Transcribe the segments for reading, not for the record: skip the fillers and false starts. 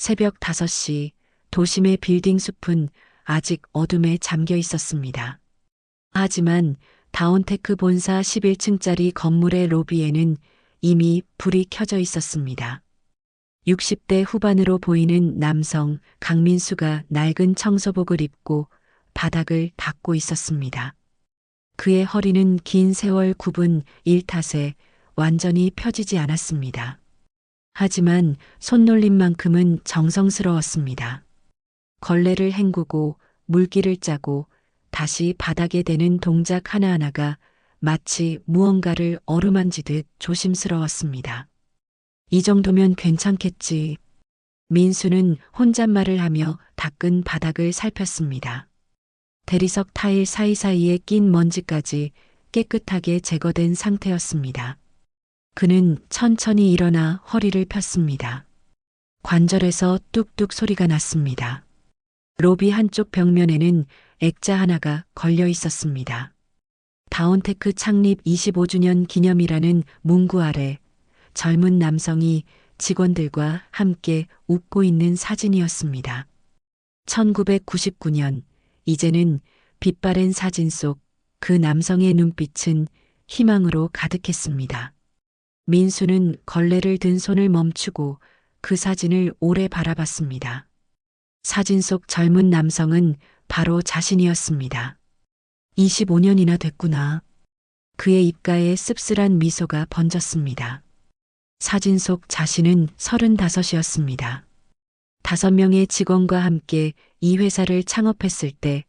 새벽 5시 도심의 빌딩 숲은 아직 어둠에 잠겨 있었습니다. 하지만 다운테크 본사 11층짜리 건물의 로비에는 이미 불이 켜져 있었습니다. 60대 후반으로 보이는 남성 강민수가 낡은 청소복을 입고 바닥을 닦고 있었습니다. 그의 허리는 긴 세월 굽은 일탓에 완전히 펴지지 않았습니다. 하지만 손놀림만큼은 정성스러웠습니다. 걸레를 헹구고 물기를 짜고 다시 바닥에 대는 동작 하나하나가 마치 무언가를 어루만지듯 조심스러웠습니다. 이 정도면 괜찮겠지. 민수는 혼잣말을 하며 닦은 바닥을 살폈습니다. 대리석 타일 사이사이에 낀 먼지까지 깨끗하게 제거된 상태였습니다. 그는 천천히 일어나 허리를 폈습니다. 관절에서 뚝뚝 소리가 났습니다. 로비 한쪽 벽면에는 액자 하나가 걸려 있었습니다. 다운테크 창립 25주년 기념이라는 문구 아래 젊은 남성이 직원들과 함께 웃고 있는 사진이었습니다. 1999년, 이제는 빛바랜 사진 속 그 남성의 눈빛은 희망으로 가득했습니다. 민수는 걸레를 든 손을 멈추고 그 사진을 오래 바라봤습니다. 사진 속 젊은 남성은 바로 자신이었습니다. 25년이나 됐구나. 그의 입가에 씁쓸한 미소가 번졌습니다. 사진 속 자신은 35이었습니다. 5명의 직원과 함께 이 회사를 창업했을 때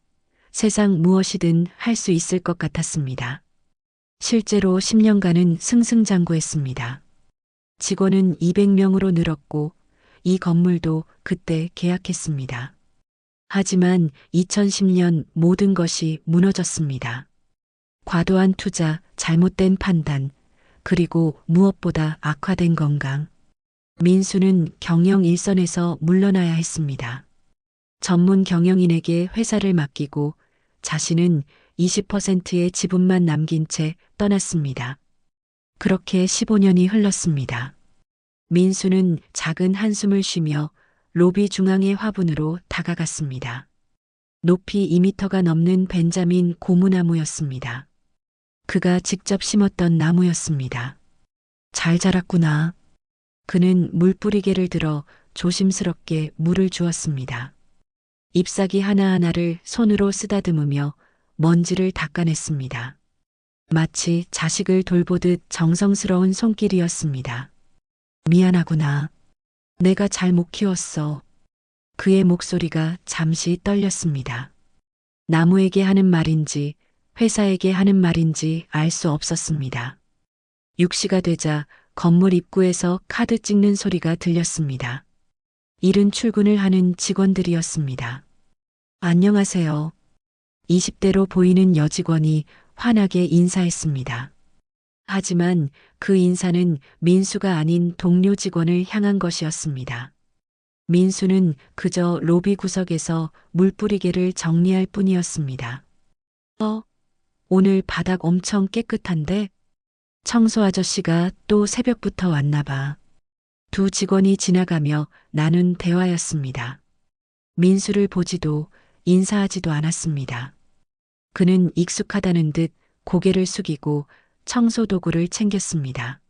세상 무엇이든 할 수 있을 것 같았습니다. 실제로 10년간은 승승장구했습니다. 직원은 200명으로 늘었고 이 건물도 그때 계약했습니다. 하지만 2010년 모든 것이 무너졌습니다. 과도한 투자, 잘못된 판단, 그리고 무엇보다 악화된 건강. 민수는 경영 일선에서 물러나야 했습니다. 전문 경영인에게 회사를 맡기고 자신은 20%의 지분만 남긴 채 떠났습니다. 그렇게 15년이 흘렀습니다. 민수는 작은 한숨을 쉬며 로비 중앙의 화분으로 다가갔습니다. 높이 2미터가 넘는 벤자민 고무나무였습니다. 그가 직접 심었던 나무였습니다. 잘 자랐구나. 그는 물뿌리개를 들어 조심스럽게 물을 주었습니다. 잎사귀 하나하나를 손으로 쓰다듬으며 먼지를 닦아냈습니다. 마치 자식을 돌보듯 정성스러운 손길이었습니다. 미안하구나. 내가 잘 못 키웠어. 그의 목소리가 잠시 떨렸습니다. 나무에게 하는 말인지 회사에게 하는 말인지 알 수 없었습니다. 6시가 되자 건물 입구에서 카드 찍는 소리가 들렸습니다. 이른 출근을 하는 직원들이었습니다. 안녕하세요. 20대로 보이는 여직원이 환하게 인사했습니다. 하지만 그 인사는 민수가 아닌 동료 직원을 향한 것이었습니다. 민수는 그저 로비 구석에서 물뿌리개를 정리할 뿐이었습니다. 오늘 바닥 엄청 깨끗한데? 청소 아저씨가 또 새벽부터 왔나 봐. 두 직원이 지나가며 나눈 대화였습니다. 민수를 보지도 인사하지도 않았습니다. 그는 익숙하다는 듯 고개를 숙이고 청소 도구를 챙겼습니다.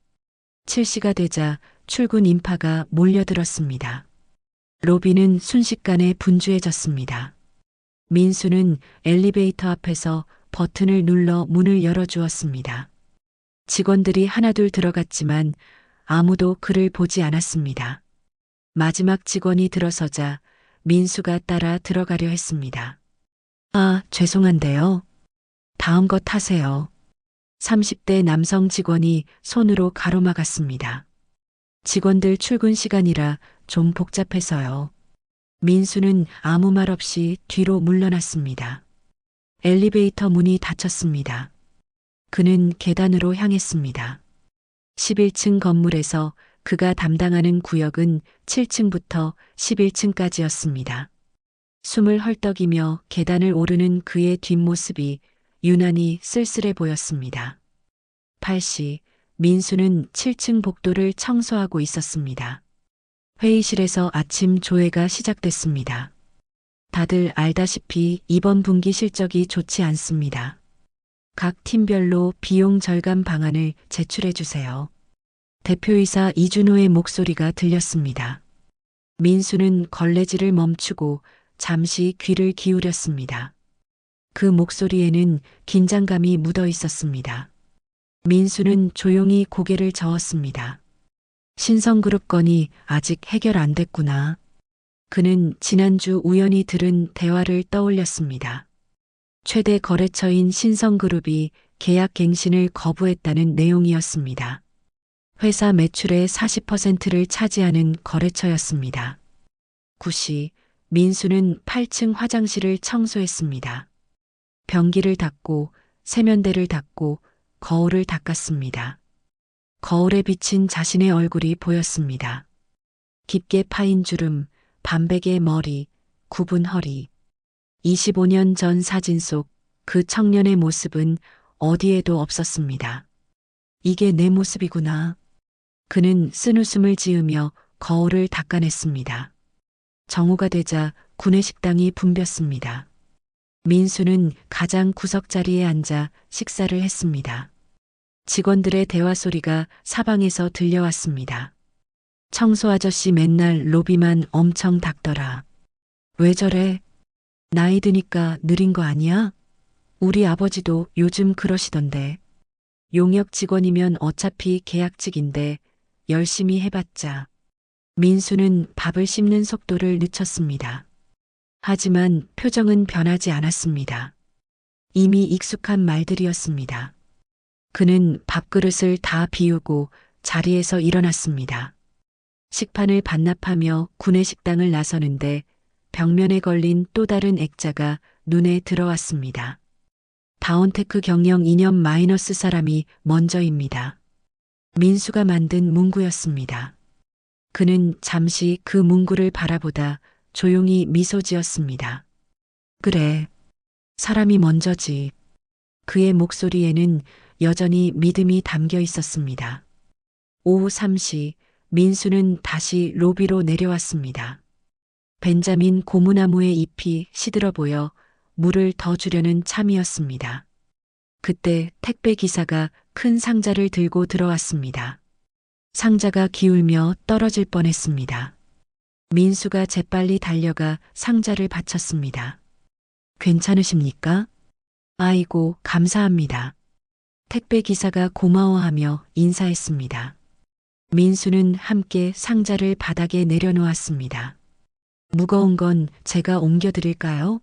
7시가 되자 출근 인파가 몰려들었습니다. 로비는 순식간에 분주해졌습니다. 민수는 엘리베이터 앞에서 버튼을 눌러 문을 열어주었습니다. 직원들이 하나둘 들어갔지만 아무도 그를 보지 않았습니다. 마지막 직원이 들어서자 민수가 따라 들어가려 했습니다. 죄송한데요. 다음 것 하세요. 30대 남성 직원이 손으로 가로막았습니다. 직원들 출근 시간이라 좀 복잡해서요. 민수는 아무 말 없이 뒤로 물러났습니다. 엘리베이터 문이 닫혔습니다. 그는 계단으로 향했습니다. 11층 건물에서 그가 담당하는 구역은 7층부터 11층까지였습니다. 숨을 헐떡이며 계단을 오르는 그의 뒷모습이 유난히 쓸쓸해 보였습니다. 8시 민수는 7층 복도를 청소하고 있었습니다. 회의실에서 아침 조회가 시작됐습니다. 다들 알다시피 이번 분기 실적이 좋지 않습니다. 각 팀별로 비용 절감 방안을 제출해 주세요. 대표이사 이준호의 목소리가 들렸습니다. 민수는 걸레질을 멈추고 잠시 귀를 기울였습니다. 그 목소리에는 긴장감이 묻어 있었습니다. 민수는 조용히 고개를 저었습니다. 신성그룹 건이 아직 해결 안 됐구나. 그는 지난주 우연히 들은 대화를 떠올렸습니다. 최대 거래처인 신성그룹이 계약 갱신을 거부했다는 내용이었습니다. 회사 매출의 40%를 차지하는 거래처였습니다. 9시 민수는 8층 화장실을 청소했습니다. 변기를 닦고 세면대를 닦고 거울을 닦았습니다. 거울에 비친 자신의 얼굴이 보였습니다. 깊게 파인 주름, 반백의 머리, 굽은 허리. 25년 전 사진 속 그 청년의 모습은 어디에도 없었습니다. 이게 내 모습이구나. 그는 쓴웃음을 지으며 거울을 닦아냈습니다. 정오가 되자 구내식당이 붐볐습니다. 민수는 가장 구석 자리에 앉아 식사를 했습니다. 직원들의 대화 소리가 사방에서 들려왔습니다. 청소 아저씨 맨날 로비만 엄청 닦더라. 왜 저래? 나이 드니까 느린 거 아니야? 우리 아버지도 요즘 그러시던데. 용역 직원이면 어차피 계약직인데 열심히 해봤자. 민수는 밥을 씹는 속도를 늦췄습니다. 하지만 표정은 변하지 않았습니다. 이미 익숙한 말들이었습니다. 그는 밥그릇을 다 비우고 자리에서 일어났습니다. 식판을 반납하며 구내식당을 나서는데 벽면에 걸린 또 다른 액자가 눈에 들어왔습니다. 다운테크 경영 2년 마이너스 사람이 먼저입니다. 민수가 만든 문구였습니다. 그는 잠시 그 문구를 바라보다 조용히 미소 지었습니다. 그래, 사람이 먼저지. 그의 목소리에는 여전히 믿음이 담겨 있었습니다. 오후 3시 민수는 다시 로비로 내려왔습니다. 벤자민 고무나무의 잎이 시들어 보여 물을 더 주려는 참이었습니다. 그때 택배 기사가 큰 상자를 들고 들어왔습니다. 상자가 기울며 떨어질 뻔했습니다. 민수가 재빨리 달려가 상자를 받쳤습니다. 괜찮으십니까? 아이고, 감사합니다. 택배 기사가 고마워하며 인사했습니다. 민수는 함께 상자를 바닥에 내려놓았습니다. 무거운 건 제가 옮겨드릴까요?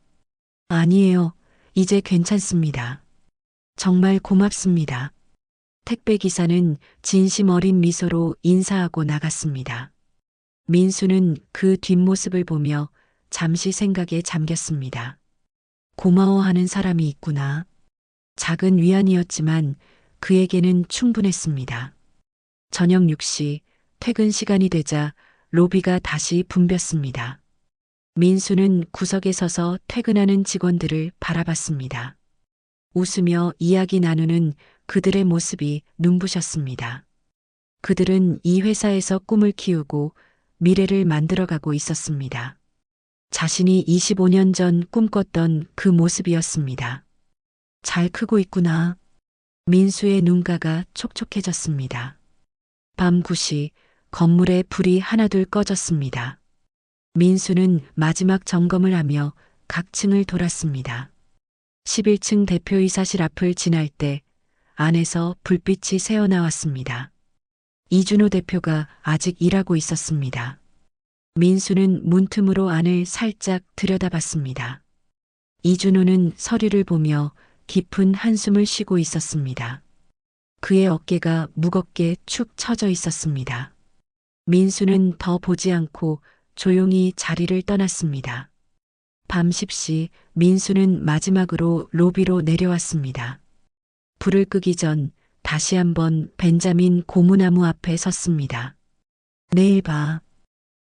아니에요. 이제 괜찮습니다. 정말 고맙습니다. 택배 기사는 진심 어린 미소로 인사하고 나갔습니다. 민수는 그 뒷모습을 보며 잠시 생각에 잠겼습니다. 고마워하는 사람이 있구나. 작은 위안이었지만 그에게는 충분했습니다. 저녁 6시 퇴근 시간이 되자 로비가 다시 붐볐습니다. 민수는 구석에 서서 퇴근하는 직원들을 바라봤습니다. 웃으며 이야기 나누는 그들의 모습이 눈부셨습니다. 그들은 이 회사에서 꿈을 키우고 미래를 만들어가고 있었습니다. 자신이 25년 전 꿈꿨던 그 모습이었습니다. 잘 크고 있구나. 민수의 눈가가 촉촉해졌습니다. 밤 9시 건물에 불이 하나둘 꺼졌습니다. 민수는 마지막 점검을 하며 각 층을 돌았습니다. 11층 대표이사실 앞을 지날 때 안에서 불빛이 새어나왔습니다. 이준호 대표가 아직 일하고 있었습니다. 민수는 문틈으로 안을 살짝 들여다봤습니다. 이준호는 서류를 보며 깊은 한숨을 쉬고 있었습니다. 그의 어깨가 무겁게 축 처져 있었습니다. 민수는 더 보지 않고 조용히 자리를 떠났습니다. 밤 10시 민수는 마지막으로 로비로 내려왔습니다. 불을 끄기 전 다시 한번 벤자민 고무나무 앞에 섰습니다. 내일 봐.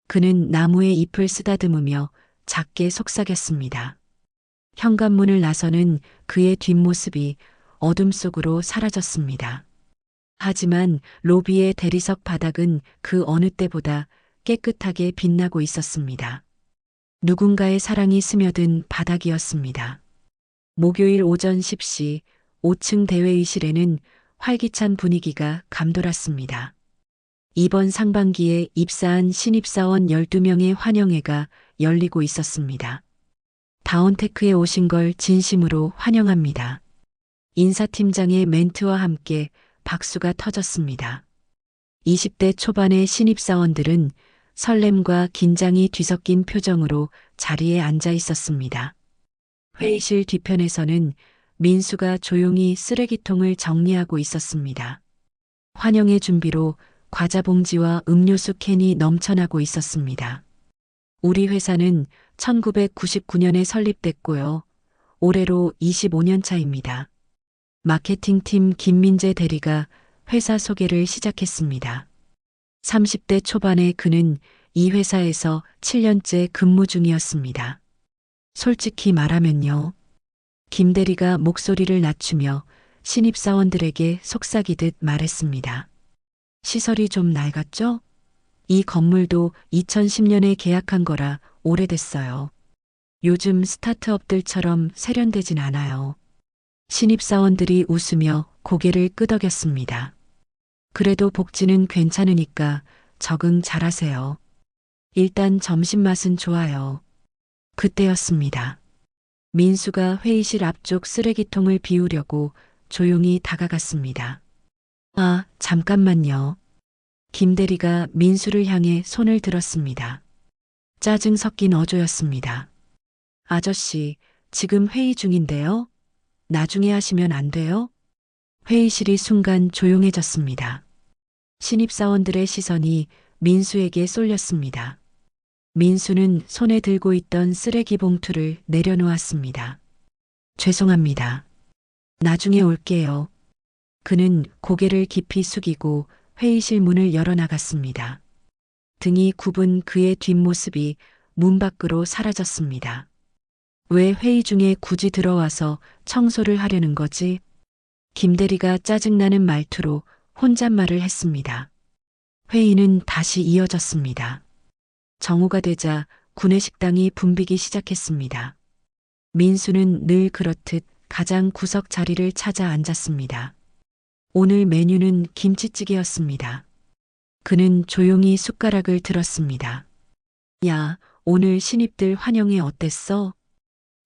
그는 나무의 잎을 쓰다듬으며 작게 속삭였습니다. 현관문을 나서는 그의 뒷모습이 어둠 속으로 사라졌습니다. 하지만 로비의 대리석 바닥은 그 어느 때보다 깨끗하게 빛나고 있었습니다. 누군가의 사랑이 스며든 바닥이었습니다. 목요일 오전 10시 5층 대회의실에는 활기찬 분위기가 감돌았습니다. 이번 상반기에 입사한 신입사원 12명의 환영회가 열리고 있었습니다. 다운테크에 오신 걸 진심으로 환영합니다. 인사팀장의 멘트와 함께 박수가 터졌습니다. 20대 초반의 신입사원들은 설렘과 긴장이 뒤섞인 표정으로 자리에 앉아 있었습니다. 회의실 뒤편에서는 민수가 조용히 쓰레기통을 정리하고 있었습니다. 환영의 준비로 과자 봉지와 음료수 캔이 넘쳐나고 있었습니다. 우리 회사는 1999년에 설립됐고요. 올해로 25년 차입니다. 마케팅팀 김민재 대리가 회사 소개를 시작했습니다. 30대 초반의 그는 이 회사에서 7년째 근무 중이었습니다. 솔직히 말하면요. 김 대리가 목소리를 낮추며 신입사원들에게 속삭이듯 말했습니다. 시설이 좀 낡았죠? 이 건물도 2010년에 계약한 거라 오래됐어요. 요즘 스타트업들처럼 세련되진 않아요. 신입사원들이 웃으며 고개를 끄덕였습니다. 그래도 복지는 괜찮으니까 적응 잘하세요. 일단 점심 맛은 좋아요. 그때였습니다. 민수가 회의실 앞쪽 쓰레기통을 비우려고 조용히 다가갔습니다. 아, 잠깐만요. 김 대리가 민수를 향해 손을 들었습니다. 짜증 섞인 어조였습니다. 아저씨, 지금 회의 중인데요? 나중에 하시면 안 돼요? 회의실이 순간 조용해졌습니다. 신입사원들의 시선이 민수에게 쏠렸습니다. 민수는 손에 들고 있던 쓰레기 봉투를 내려놓았습니다. 죄송합니다. 나중에 올게요. 그는 고개를 깊이 숙이고 회의실 문을 열어나갔습니다. 등이 굽은 그의 뒷모습이 문 밖으로 사라졌습니다. 왜 회의 중에 굳이 들어와서 청소를 하려는 거지? 김 대리가 짜증나는 말투로 혼잣말을 했습니다. 회의는 다시 이어졌습니다. 정오가 되자 구내식당이 붐비기 시작했습니다. 민수는 늘 그렇듯 가장 구석 자리를 찾아 앉았습니다. 오늘 메뉴는 김치찌개였습니다. 그는 조용히 숟가락을 들었습니다. 야, 오늘 신입들 환영회 어땠어?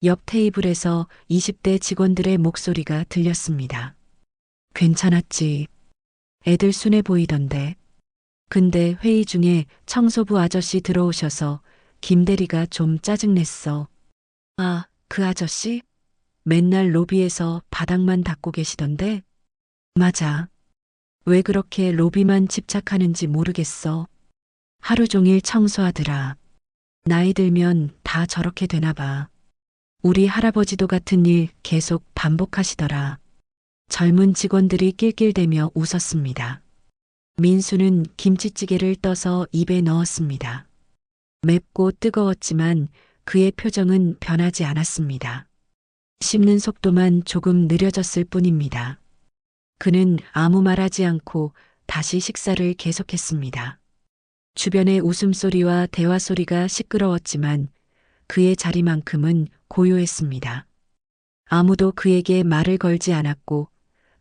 옆 테이블에서 20대 직원들의 목소리가 들렸습니다. 괜찮았지. 애들 순해 보이던데. 근데 회의 중에 청소부 아저씨 들어오셔서 김 대리가 좀 짜증냈어. 아, 그 아저씨? 맨날 로비에서 바닥만 닦고 계시던데? 맞아. 왜 그렇게 로비만 집착하는지 모르겠어. 하루 종일 청소하더라. 나이 들면 다 저렇게 되나 봐. 우리 할아버지도 같은 일 계속 반복하시더라. 젊은 직원들이 낄낄대며 웃었습니다. 민수는 김치찌개를 떠서 입에 넣었습니다. 맵고 뜨거웠지만 그의 표정은 변하지 않았습니다. 씹는 속도만 조금 느려졌을 뿐입니다. 그는 아무 말하지 않고 다시 식사를 계속했습니다. 주변의 웃음소리와 대화소리가 시끄러웠지만 그의 자리만큼은 고요했습니다. 아무도 그에게 말을 걸지 않았고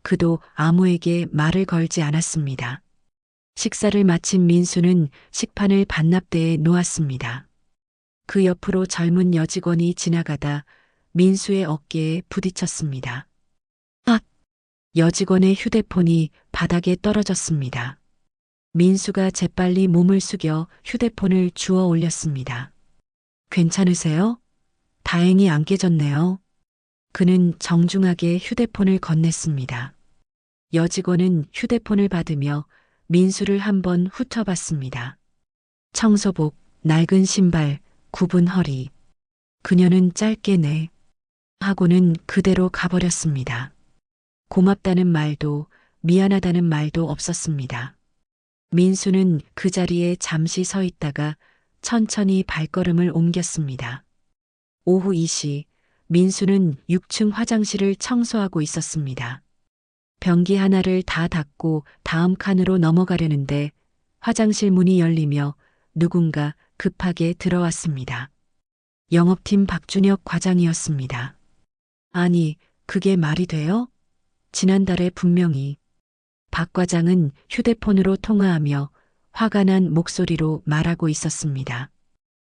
그도 아무에게 말을 걸지 않았습니다. 식사를 마친 민수는 식판을 반납대에 놓았습니다. 그 옆으로 젊은 여직원이 지나가다 민수의 어깨에 부딪혔습니다. 아! 여직원의 휴대폰이 바닥에 떨어졌습니다. 민수가 재빨리 몸을 숙여 휴대폰을 주워 올렸습니다. 괜찮으세요? 다행히 안 깨졌네요. 그는 정중하게 휴대폰을 건넸습니다. 여직원은 휴대폰을 받으며 민수를 한번 훑어봤습니다. 청소복, 낡은 신발, 굽은 허리. 그녀는 짧게 네. 하고는 그대로 가버렸습니다. 고맙다는 말도 미안하다는 말도 없었습니다. 민수는 그 자리에 잠시 서 있다가 천천히 발걸음을 옮겼습니다. 오후 2시 민수는 6층 화장실을 청소하고 있었습니다. 변기 하나를 다 닫고 다음 칸으로 넘어가려는데 화장실 문이 열리며 누군가 급하게 들어왔습니다. 영업팀 박준혁 과장이었습니다. 아니, 그게 말이 돼요? 지난달에 분명히 박 과장은 휴대폰으로 통화하며 화가 난 목소리로 말하고 있었습니다.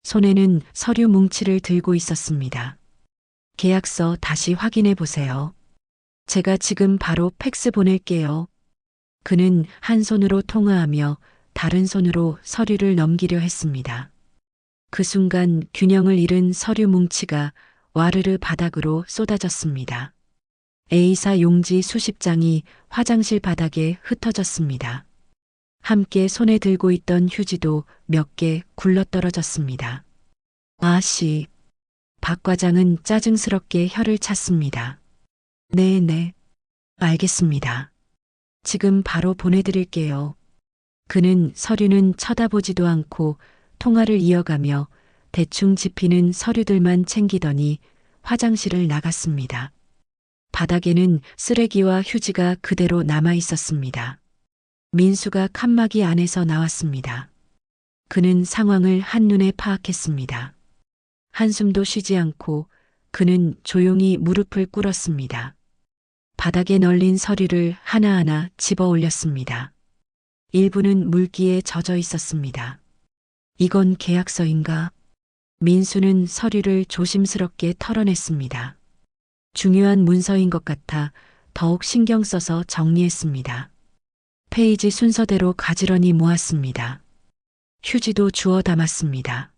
손에는 서류 뭉치를 들고 있었습니다. 계약서 다시 확인해 보세요. 제가 지금 바로 팩스 보낼게요. 그는 한 손으로 통화하며 다른 손으로 서류를 넘기려 했습니다. 그 순간 균형을 잃은 서류 뭉치가 와르르 바닥으로 쏟아졌습니다. A사 용지 수십 장이 화장실 바닥에 흩어졌습니다. 함께 손에 들고 있던 휴지도 몇 개 굴러떨어졌습니다. 아씨, 박 과장은 짜증스럽게 혀를 찼습니다. 네, 알겠습니다. 지금 바로 보내드릴게요. 그는 서류는 쳐다보지도 않고 통화를 이어가며 대충 집히는 서류들만 챙기더니 화장실을 나갔습니다. 바닥에는 쓰레기와 휴지가 그대로 남아 있었습니다. 민수가 칸막이 안에서 나왔습니다. 그는 상황을 한눈에 파악했습니다. 한숨도 쉬지 않고 그는 조용히 무릎을 꿇었습니다. 바닥에 널린 서류를 하나하나 집어 올렸습니다. 일부는 물기에 젖어 있었습니다. 이건 계약서인가? 민수는 서류를 조심스럽게 털어냈습니다. 중요한 문서인 것 같아 더욱 신경 써서 정리했습니다. 페이지 순서대로 가지런히 모았습니다. 휴지도 주워 담았습니다.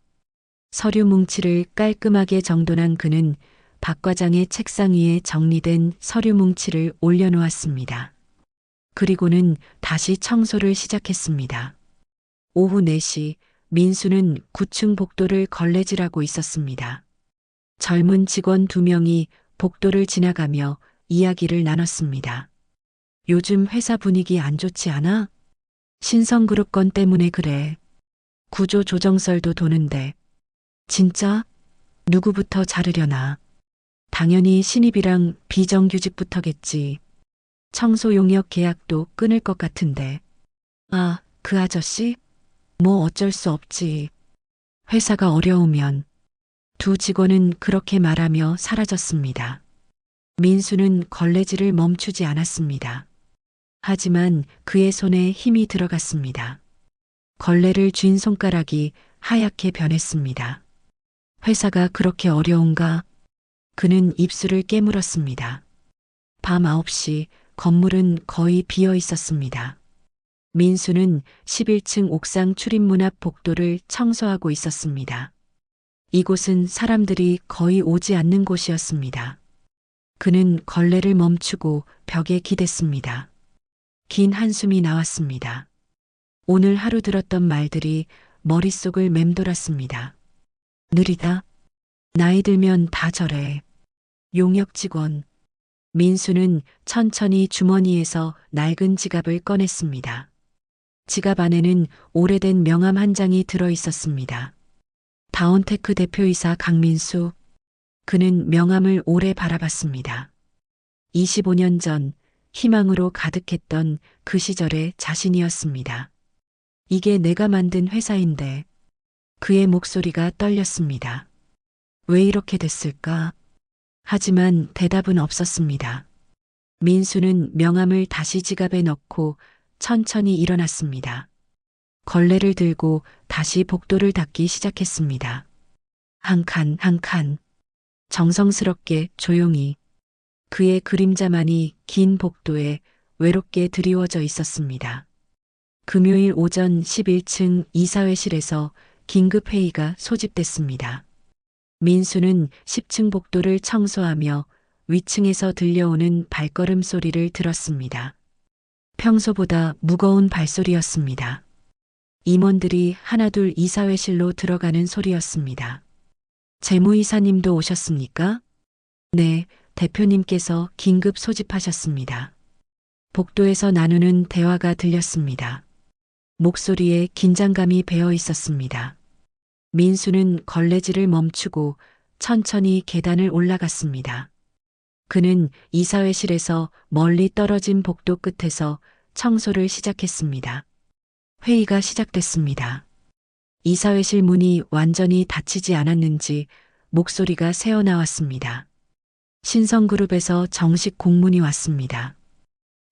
서류 뭉치를 깔끔하게 정돈한 그는 박 과장의 책상 위에 정리된 서류 뭉치를 올려놓았습니다. 그리고는 다시 청소를 시작했습니다. 오후 4시 민수는 9층 복도를 걸레질하고 있었습니다. 젊은 직원 2명이 복도를 지나가며 이야기를 나눴습니다. 요즘 회사 분위기 안 좋지 않아? 신성그룹 건 때문에 그래. 구조 조정설도 도는데. 진짜? 누구부터 자르려나? 당연히 신입이랑 비정규직부터겠지. 청소 용역 계약도 끊을 것 같은데. 아, 그 아저씨? 뭐 어쩔 수 없지. 회사가 어려우면. 두 직원은 그렇게 말하며 사라졌습니다. 민수는 걸레질을 멈추지 않았습니다. 하지만 그의 손에 힘이 들어갔습니다. 걸레를 쥔 손가락이 하얗게 변했습니다. 회사가 그렇게 어려운가? 그는 입술을 깨물었습니다. 밤 9시 건물은 거의 비어 있었습니다. 민수는 11층 옥상 출입문 앞 복도를 청소하고 있었습니다. 이곳은 사람들이 거의 오지 않는 곳이었습니다. 그는 걸레를 멈추고 벽에 기댔습니다. 긴 한숨이 나왔습니다. 오늘 하루 들었던 말들이 머릿속을 맴돌았습니다. 느리다. 나이 들면 다 저래. 용역 직원. 민수는 천천히 주머니에서 낡은 지갑을 꺼냈습니다. 지갑 안에는 오래된 명함 한 장이 들어 있었습니다. 다운테크 대표이사 강민수. 그는 명함을 오래 바라봤습니다. 25년 전 희망으로 가득했던 그 시절의 자신이었습니다. 이게 내가 만든 회사인데. 그의 목소리가 떨렸습니다. 왜 이렇게 됐을까? 하지만 대답은 없었습니다. 민수는 명함을 다시 지갑에 넣고 천천히 일어났습니다. 걸레를 들고 다시 복도를 닦기 시작했습니다. 한 칸, 한 칸. 정성스럽게 조용히. 그의 그림자만이 긴 복도에 외롭게 드리워져 있었습니다. 금요일 오전 11층 이사회실에서 긴급회의가 소집됐습니다. 민수는 10층 복도를 청소하며 위층에서 들려오는 발걸음 소리를 들었습니다. 평소보다 무거운 발소리였습니다. 임원들이 하나둘 이사회실로 들어가는 소리였습니다. 재무이사님도 오셨습니까? 네, 대표님께서 긴급 소집하셨습니다. 복도에서 나누는 대화가 들렸습니다. 목소리에 긴장감이 배어 있었습니다. 민수는 걸레질을 멈추고 천천히 계단을 올라갔습니다. 그는 이사회실에서 멀리 떨어진 복도 끝에서 청소를 시작했습니다. 회의가 시작됐습니다. 이사회실 문이 완전히 닫히지 않았는지 목소리가 새어나왔습니다. 신성그룹에서 정식 공문이 왔습니다.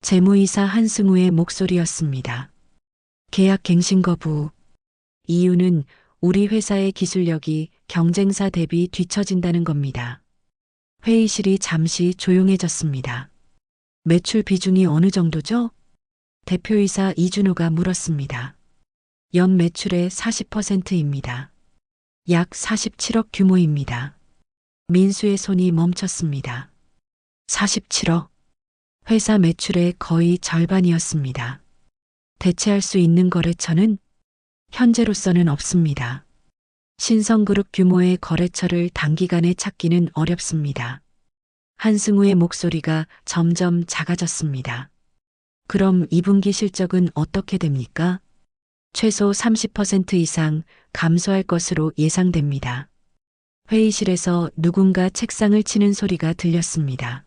재무이사 한승우의 목소리였습니다. 계약 갱신 거부. 이유는 우리 회사의 기술력이 경쟁사 대비 뒤처진다는 겁니다. 회의실이 잠시 조용해졌습니다. 매출 비중이 어느 정도죠? 대표이사 이준호가 물었습니다. 연 매출의 40%입니다. 약 47억 규모입니다. 민수의 손이 멈췄습니다. 47억. 회사 매출의 거의 절반이었습니다. 대체할 수 있는 거래처는 현재로서는 없습니다. 신성그룹 규모의 거래처를 단기간에 찾기는 어렵습니다. 한승우의 목소리가 점점 작아졌습니다. 그럼 2분기 실적은 어떻게 됩니까? 최소 30% 이상 감소할 것으로 예상됩니다. 회의실에서 누군가 책상을 치는 소리가 들렸습니다.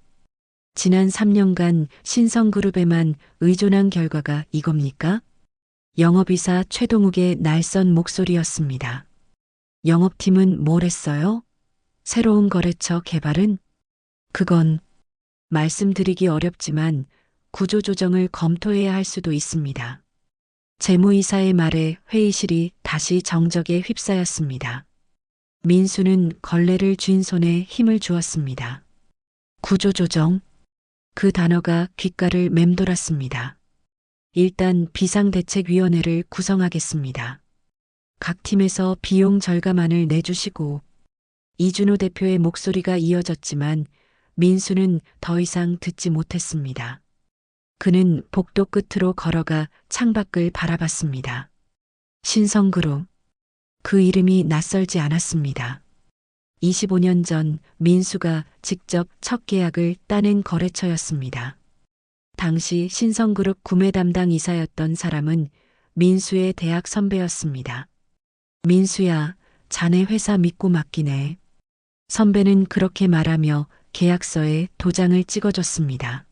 지난 3년간 신성그룹에만 의존한 결과가 이겁니까? 영업이사 최동욱의 날선 목소리였습니다. 영업팀은 뭘 했어요? 새로운 거래처 개발은? 그건 말씀드리기 어렵지만 구조조정을 검토해야 할 수도 있습니다. 재무이사의 말에 회의실이 다시 정적에 휩싸였습니다. 민수는 걸레를 쥔 손에 힘을 주었습니다. 구조조정. 그 단어가 귓가를 맴돌았습니다. 일단 비상대책위원회를 구성하겠습니다. 각 팀에서 비용 절감안을 내주시고. 이준호 대표의 목소리가 이어졌지만 민수는 더 이상 듣지 못했습니다. 그는 복도 끝으로 걸어가 창밖을 바라봤습니다. 신성그룹. 그 이름이 낯설지 않았습니다. 25년 전 민수가 직접 첫 계약을 따낸 거래처였습니다. 당시 신성그룹 구매 담당 이사였던 사람은 민수의 대학 선배였습니다. 민수야, 자네 회사 믿고 맡기네. 선배는 그렇게 말하며 계약서에 도장을 찍어줬습니다.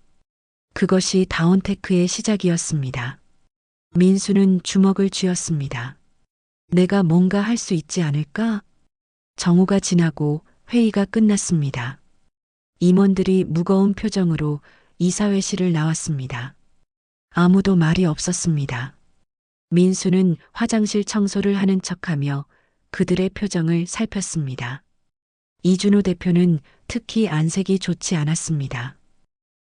그것이 다운테크의 시작이었습니다. 민수는 주먹을 쥐었습니다. 내가 뭔가 할 수 있지 않을까? 정오가 지나고 회의가 끝났습니다. 임원들이 무거운 표정으로 이사회실을 나왔습니다. 아무도 말이 없었습니다. 민수는 화장실 청소를 하는 척하며 그들의 표정을 살폈습니다. 이준호 대표는 특히 안색이 좋지 않았습니다.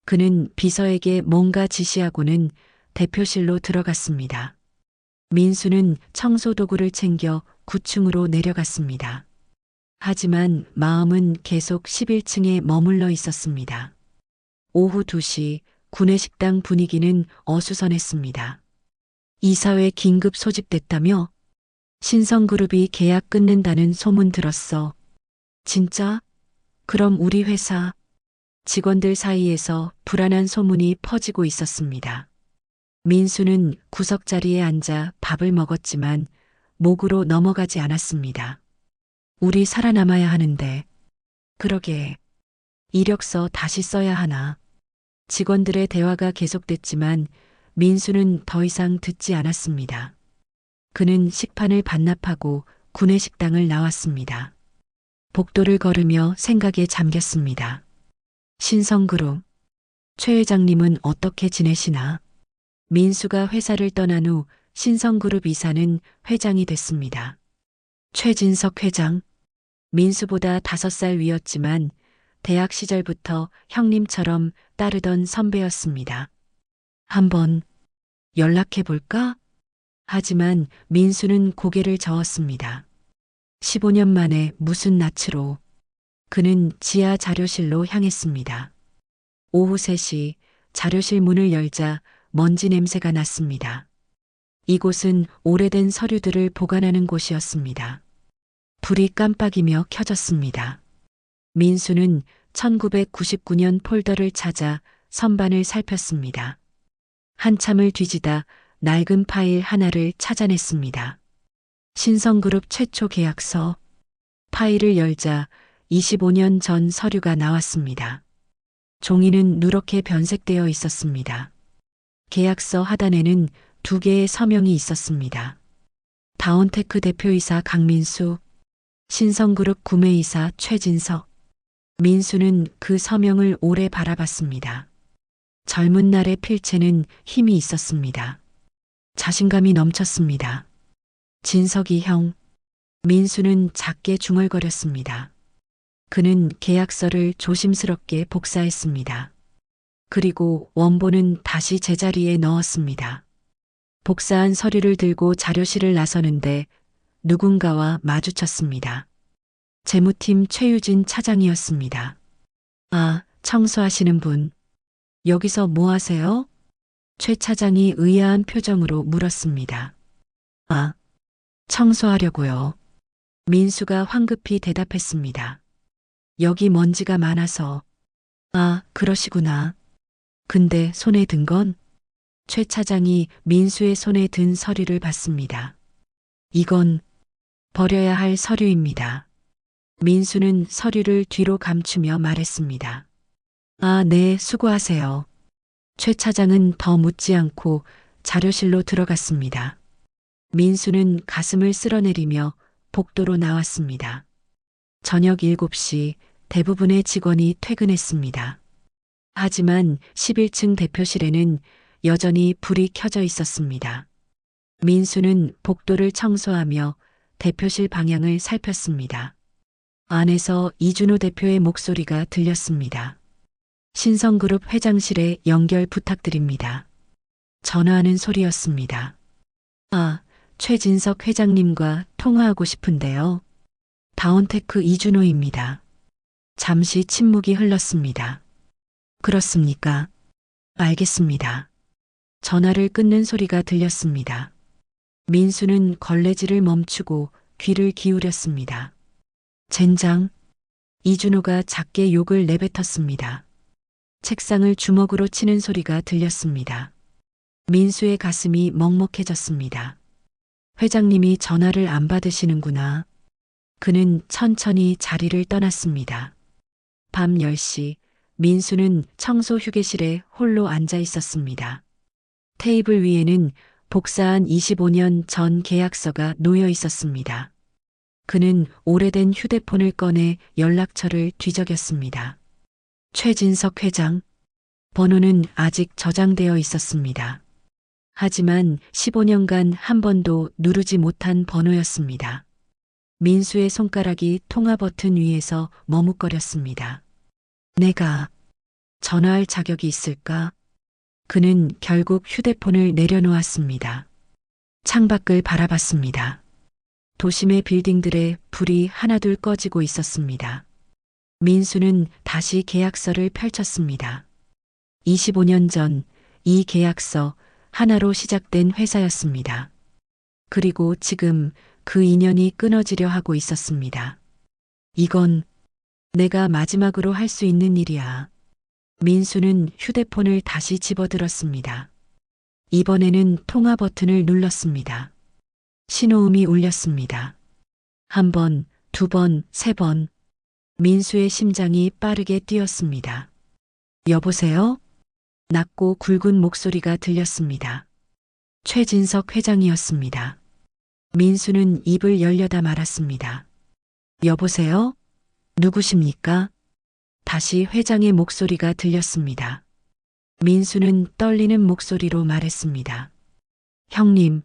그는 비서에게 뭔가 지시하고는 대표실로 들어갔습니다. 민수는 청소 도구를 챙겨 9층으로 내려갔습니다. 하지만 마음은 계속 11층에 머물러 있었습니다. 오후 2시 구내식당 분위기는 어수선했습니다. 이사회 긴급 소집됐다며? 신성그룹이 계약 끝낸다는 소문 들었어. 진짜? 그럼 우리 회사. 직원들 사이에서 불안한 소문이 퍼지고 있었습니다. 민수는 구석자리에 앉아 밥을 먹었지만 목으로 넘어가지 않았습니다. 우리 살아남아야 하는데. 그러게. 이력서 다시 써야 하나. 직원들의 대화가 계속됐지만 민수는 더 이상 듣지 않았습니다. 그는 식판을 반납하고 구내식당을 나왔습니다. 복도를 걸으며 생각에 잠겼습니다. 신성그룹. 최 회장님은 어떻게 지내시나? 민수가 회사를 떠난 후 신성그룹 이사는 회장이 됐습니다. 최진석 회장. 민수보다 5살 위였지만 대학 시절부터 형님처럼 따르던 선배였습니다. 한번 연락해 볼까? 하지만 민수는 고개를 저었습니다. 15년 만에 무슨 낯으로. 그는 지하 자료실로 향했습니다. 오후 3시 자료실 문을 열자 먼지 냄새가 났습니다. 이곳은 오래된 서류들을 보관하는 곳이었습니다. 불이 깜빡이며 켜졌습니다. 민수는 1999년 폴더를 찾아 선반을 살폈습니다. 한참을 뒤지다 낡은 파일 하나를 찾아냈습니다. 신성그룹 최초 계약서. 파일을 열자 25년 전 서류가 나왔습니다. 종이는 누렇게 변색되어 있었습니다. 계약서 하단에는 2개의 서명이 있었습니다. 다운테크 대표이사 강민수, 신성그룹 구매이사 최진석. 민수는 그 서명을 오래 바라봤습니다. 젊은 날의 필체는 힘이 있었습니다. 자신감이 넘쳤습니다. 진석이 형. 민수는 작게 중얼거렸습니다. 그는 계약서를 조심스럽게 복사했습니다. 그리고 원본은 다시 제자리에 넣었습니다. 복사한 서류를 들고 자료실을 나서는데 누군가와 마주쳤습니다. 재무팀 최유진 차장이었습니다. 아, 청소하시는 분. 여기서 뭐 하세요? 최 차장이 의아한 표정으로 물었습니다. 아, 청소하려고요. 민수가 황급히 대답했습니다. 여기 먼지가 많아서. 아, 그러시구나. 근데 손에 든 건? 최 차장이 민수의 손에 든 서류를 봤습니다. 이건 버려야 할 서류입니다. 민수는 서류를 뒤로 감추며 말했습니다. 아, 네, 수고하세요. 최 차장은 더 묻지 않고 자료실로 들어갔습니다. 민수는 가슴을 쓸어내리며 복도로 나왔습니다. 저녁 7시 대부분의 직원이 퇴근했습니다. 하지만 11층 대표실에는 여전히 불이 켜져 있었습니다. 민수는 복도를 청소하며 대표실 방향을 살폈습니다. 안에서 이준호 대표의 목소리가 들렸습니다. 신성그룹 회장실에 연결 부탁드립니다. 전화하는 소리였습니다. 아, 최진석 회장님과 통화하고 싶은데요. 다운테크 이준호입니다. 잠시 침묵이 흘렀습니다. 그렇습니까? 알겠습니다. 전화를 끊는 소리가 들렸습니다. 민수는 걸레질을 멈추고 귀를 기울였습니다. 젠장. 이준호가 작게 욕을 내뱉었습니다. 책상을 주먹으로 치는 소리가 들렸습니다. 민수의 가슴이 먹먹해졌습니다. 회장님이 전화를 안 받으시는구나. 그는 천천히 자리를 떠났습니다. 밤 10시 민수는 청소 휴게실에 홀로 앉아 있었습니다. 테이블 위에는 복사한 25년 전 계약서가 놓여 있었습니다. 그는 오래된 휴대폰을 꺼내 연락처를 뒤적였습니다. 최진석 회장. 번호는 아직 저장되어 있었습니다. 하지만 15년간 한 번도 누르지 못한 번호였습니다. 민수의 손가락이 통화 버튼 위에서 머뭇거렸습니다. 내가 전화할 자격이 있을까? 그는 결국 휴대폰을 내려놓았습니다. 창밖을 바라봤습니다. 도심의 빌딩들의 불이 하나둘 꺼지고 있었습니다. 민수는 다시 계약서를 펼쳤습니다. 25년 전 이 계약서 하나로 시작된 회사였습니다. 그리고 지금 그 인연이 끊어지려 하고 있었습니다. 이건 내가 마지막으로 할 수 있는 일이야. 민수는 휴대폰을 다시 집어들었습니다. 이번에는 통화 버튼을 눌렀습니다. 신호음이 울렸습니다. 한 번, 두 번, 세 번. 민수의 심장이 빠르게 뛰었습니다. 여보세요? 낮고 굵은 목소리가 들렸습니다. 최진석 회장이었습니다. 민수는 입을 열려다 말았습니다. 여보세요? 누구십니까? 다시 회장의 목소리가 들렸습니다. 민수는 떨리는 목소리로 말했습니다. 형님,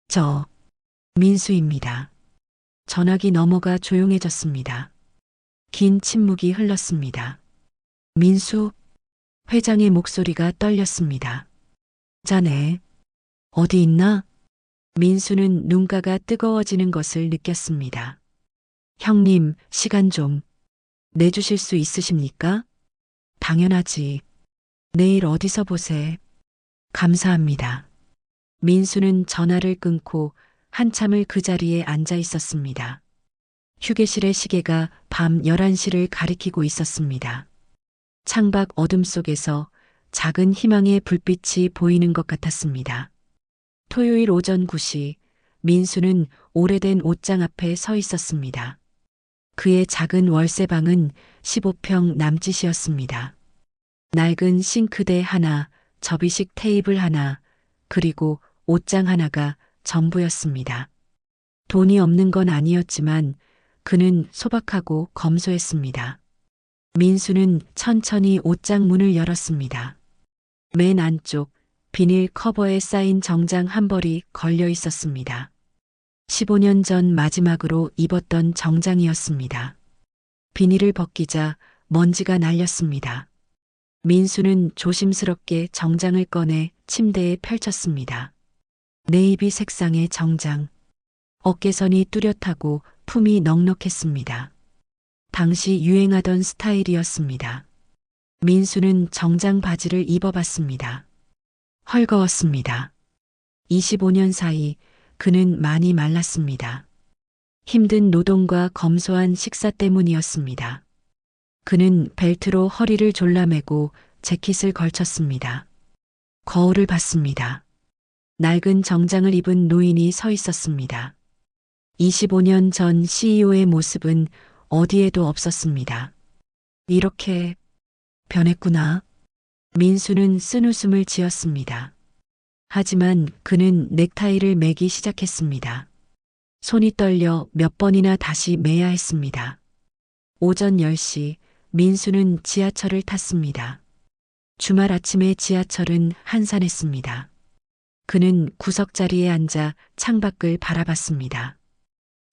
저 민수입니다. 전화기 너머가 조용해졌습니다. 긴 침묵이 흘렀습니다. 민수? 회장의 목소리가 떨렸습니다. 자네, 어디 있나? 민수는 눈가가 뜨거워지는 것을 느꼈습니다. 형님, 시간 좀 내주실 수 있으십니까? 당연하지. 내일 어디서 보세. 감사합니다. 민수는 전화를 끊고 한참을 그 자리에 앉아 있었습니다. 휴게실의 시계가 밤 11시를 가리키고 있었습니다. 창밖 어둠 속에서 작은 희망의 불빛이 보이는 것 같았습니다. 토요일 오전 9시 민수는 오래된 옷장 앞에 서 있었습니다. 그의 작은 월세방은 15평 남짓이었습니다. 낡은 싱크대 하나, 접이식 테이블 하나, 그리고 옷장 하나가 전부였습니다. 돈이 없는 건 아니었지만 그는 소박하고 검소했습니다. 민수는 천천히 옷장 문을 열었습니다. 맨 안쪽 비닐 커버에 쌓인 정장 한 벌이 걸려 있었습니다. 15년 전 마지막으로 입었던 정장이었습니다. 비닐을 벗기자 먼지가 날렸습니다. 민수는 조심스럽게 정장을 꺼내 침대에 펼쳤습니다. 네이비 색상의 정장. 어깨선이 뚜렷하고 품이 넉넉했습니다. 당시 유행하던 스타일이었습니다. 민수는 정장 바지를 입어봤습니다. 헐거웠습니다. 25년 사이 그는 많이 말랐습니다. 힘든 노동과 검소한 식사 때문이었습니다. 그는 벨트로 허리를 졸라매고 재킷을 걸쳤습니다. 거울을 봤습니다. 낡은 정장을 입은 노인이 서 있었습니다. 25년 전 CEO의 모습은 어디에도 없었습니다. 이렇게 변했구나. 민수는 쓴웃음을 지었습니다. 하지만 그는 넥타이를 매기 시작했습니다. 손이 떨려 몇 번이나 다시 매야 했습니다. 오전 10시 민수는 지하철을 탔습니다. 주말 아침에 지하철은 한산했습니다. 그는 구석자리에 앉아 창밖을 바라봤습니다.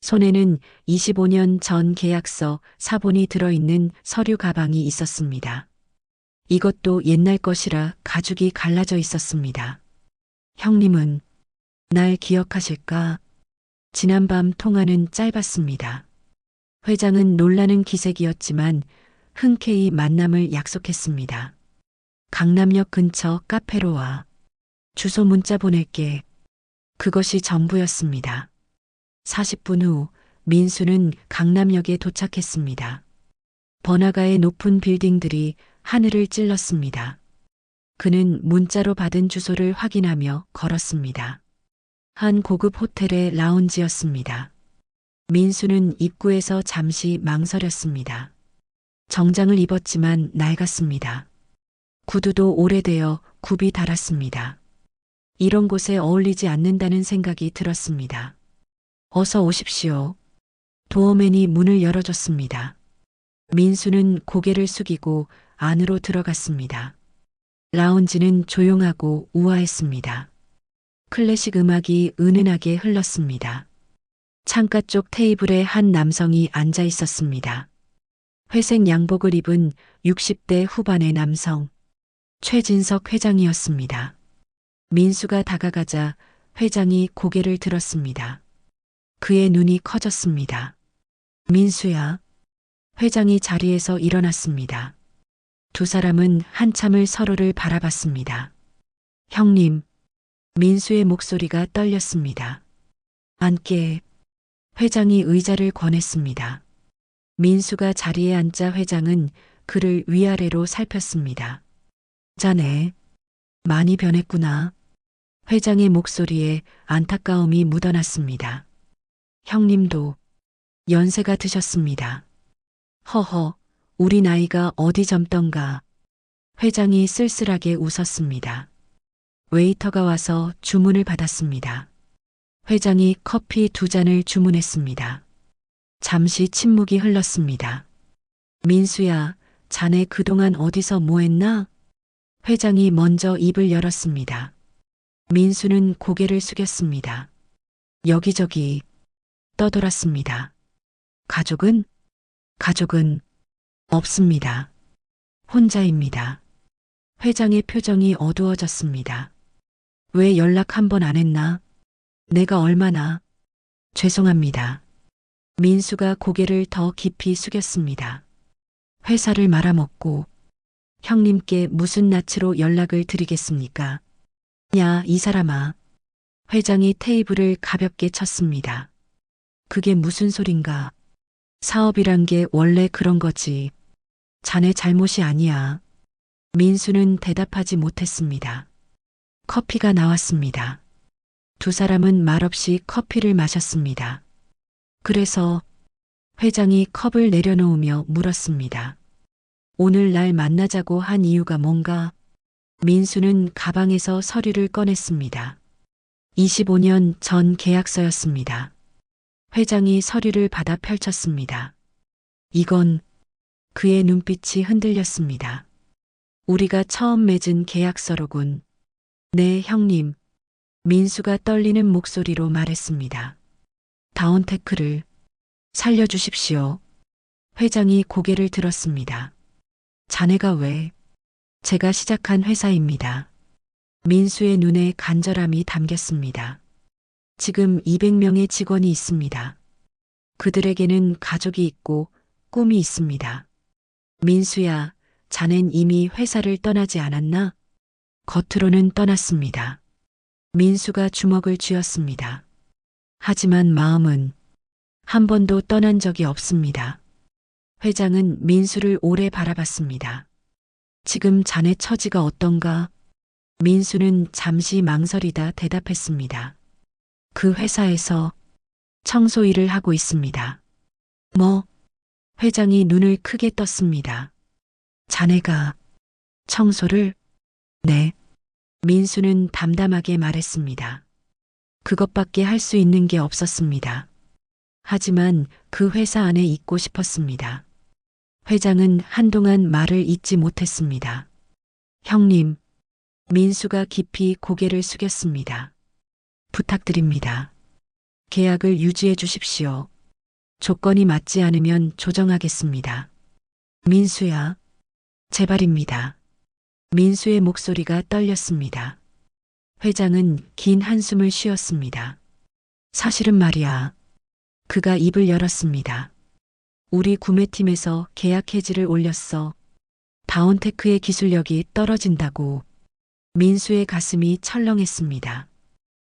손에는 25년 전 계약서 사본이 들어있는 서류 가방이 있었습니다. 이것도 옛날 것이라 가죽이 갈라져 있었습니다. 형님은 날 기억하실까? 지난밤 통화는 짧았습니다. 회장은 놀라는 기색이었지만 흔쾌히 만남을 약속했습니다. 강남역 근처 카페로 와. 주소 문자 보낼게. 그것이 전부였습니다. 40분 후 민수는 강남역에 도착했습니다. 번화가의 높은 빌딩들이 하늘을 찔렀습니다. 그는 문자로 받은 주소를 확인하며 걸었습니다. 한 고급 호텔의 라운지였습니다. 민수는 입구에서 잠시 망설였습니다. 정장을 입었지만 낡았습니다. 구두도 오래되어 굽이 닳았습니다. 이런 곳에 어울리지 않는다는 생각이 들었습니다. 어서 오십시오. 도어맨이 문을 열어줬습니다. 민수는 고개를 숙이고 안으로 들어갔습니다. 라운지는 조용하고 우아했습니다. 클래식 음악이 은은하게 흘렀습니다. 창가 쪽 테이블에 한 남성이 앉아 있었습니다. 회색 양복을 입은 60대 후반의 남성. 최진석 회장이었습니다. 민수가 다가가자 회장이 고개를 들었습니다. 그의 눈이 커졌습니다. 민수야. 회장이 자리에서 일어났습니다. 두 사람은 한참을 서로를 바라봤습니다. 형님. 민수의 목소리가 떨렸습니다. 앉게. 회장이 의자를 권했습니다. 민수가 자리에 앉자 회장은 그를 위아래로 살폈습니다. 자네. 많이 변했구나. 회장의 목소리에 안타까움이 묻어났습니다. 형님도 연세가 드셨습니다. 허허, 우리 나이가 어디 젊던가. 회장이 쓸쓸하게 웃었습니다. 웨이터가 와서 주문을 받았습니다. 회장이 커피 2잔을 주문했습니다. 잠시 침묵이 흘렀습니다. 민수야, 자네 그동안 어디서 뭐 했나? 회장이 먼저 입을 열었습니다. 민수는 고개를 숙였습니다. 여기저기 떠돌았습니다. 가족은? 가족은 없습니다. 혼자입니다. 회장의 표정이 어두워졌습니다. 왜 연락 한 번 안 했나? 내가 얼마나? 죄송합니다. 민수가 고개를 더 깊이 숙였습니다. 회사를 말아먹고 형님께 무슨 낯으로 연락을 드리겠습니까? 야, 이 사람아. 회장이 테이블을 가볍게 쳤습니다. 그게 무슨 소린가? 사업이란 게 원래 그런 거지. 자네 잘못이 아니야. 민수는 대답하지 못했습니다. 커피가 나왔습니다. 두 사람은 말없이 커피를 마셨습니다. 그래서 회장이 컵을 내려놓으며 물었습니다. 오늘 날 만나자고 한 이유가 뭔가? 민수는 가방에서 서류를 꺼냈습니다. 25년 전 계약서였습니다. 회장이 서류를 받아 펼쳤습니다. 이건 그의 눈빛이 흔들렸습니다. 우리가 처음 맺은 계약서로군. 네, 형님. 민수가 떨리는 목소리로 말했습니다. 다운테크를 살려주십시오. 회장이 고개를 들었습니다. 자네가 왜? 제가 시작한 회사입니다. 민수의 눈에 간절함이 담겼습니다. 지금 200명의 직원이 있습니다. 그들에게는 가족이 있고 꿈이 있습니다. 민수야, 자넨 이미 회사를 떠나지 않았나? 겉으로는 떠났습니다. 민수가 주먹을 쥐었습니다. 하지만 마음은 한 번도 떠난 적이 없습니다. 회장은 민수를 오래 바라봤습니다. 지금 자네 처지가 어떤가? 민수는 잠시 망설이다 대답했습니다. 그 회사에서 청소 일을 하고 있습니다. 뭐? 회장이 눈을 크게 떴습니다. 자네가 청소를? 네. 민수는 담담하게 말했습니다. 그것밖에 할 수 있는 게 없었습니다. 하지만 그 회사 안에 있고 싶었습니다. 회장은 한동안 말을 잇지 못했습니다. 형님, 민수가 깊이 고개를 숙였습니다. 부탁드립니다. 계약을 유지해 주십시오. 조건이 맞지 않으면 조정하겠습니다. 민수야, 제발입니다. 민수의 목소리가 떨렸습니다. 회장은 긴 한숨을 쉬었습니다. 사실은 말이야. 그가 입을 열었습니다. 우리 구매팀에서 계약 해지를 올렸어. 다운테크의 기술력이 떨어진다고. 민수의 가슴이 철렁했습니다.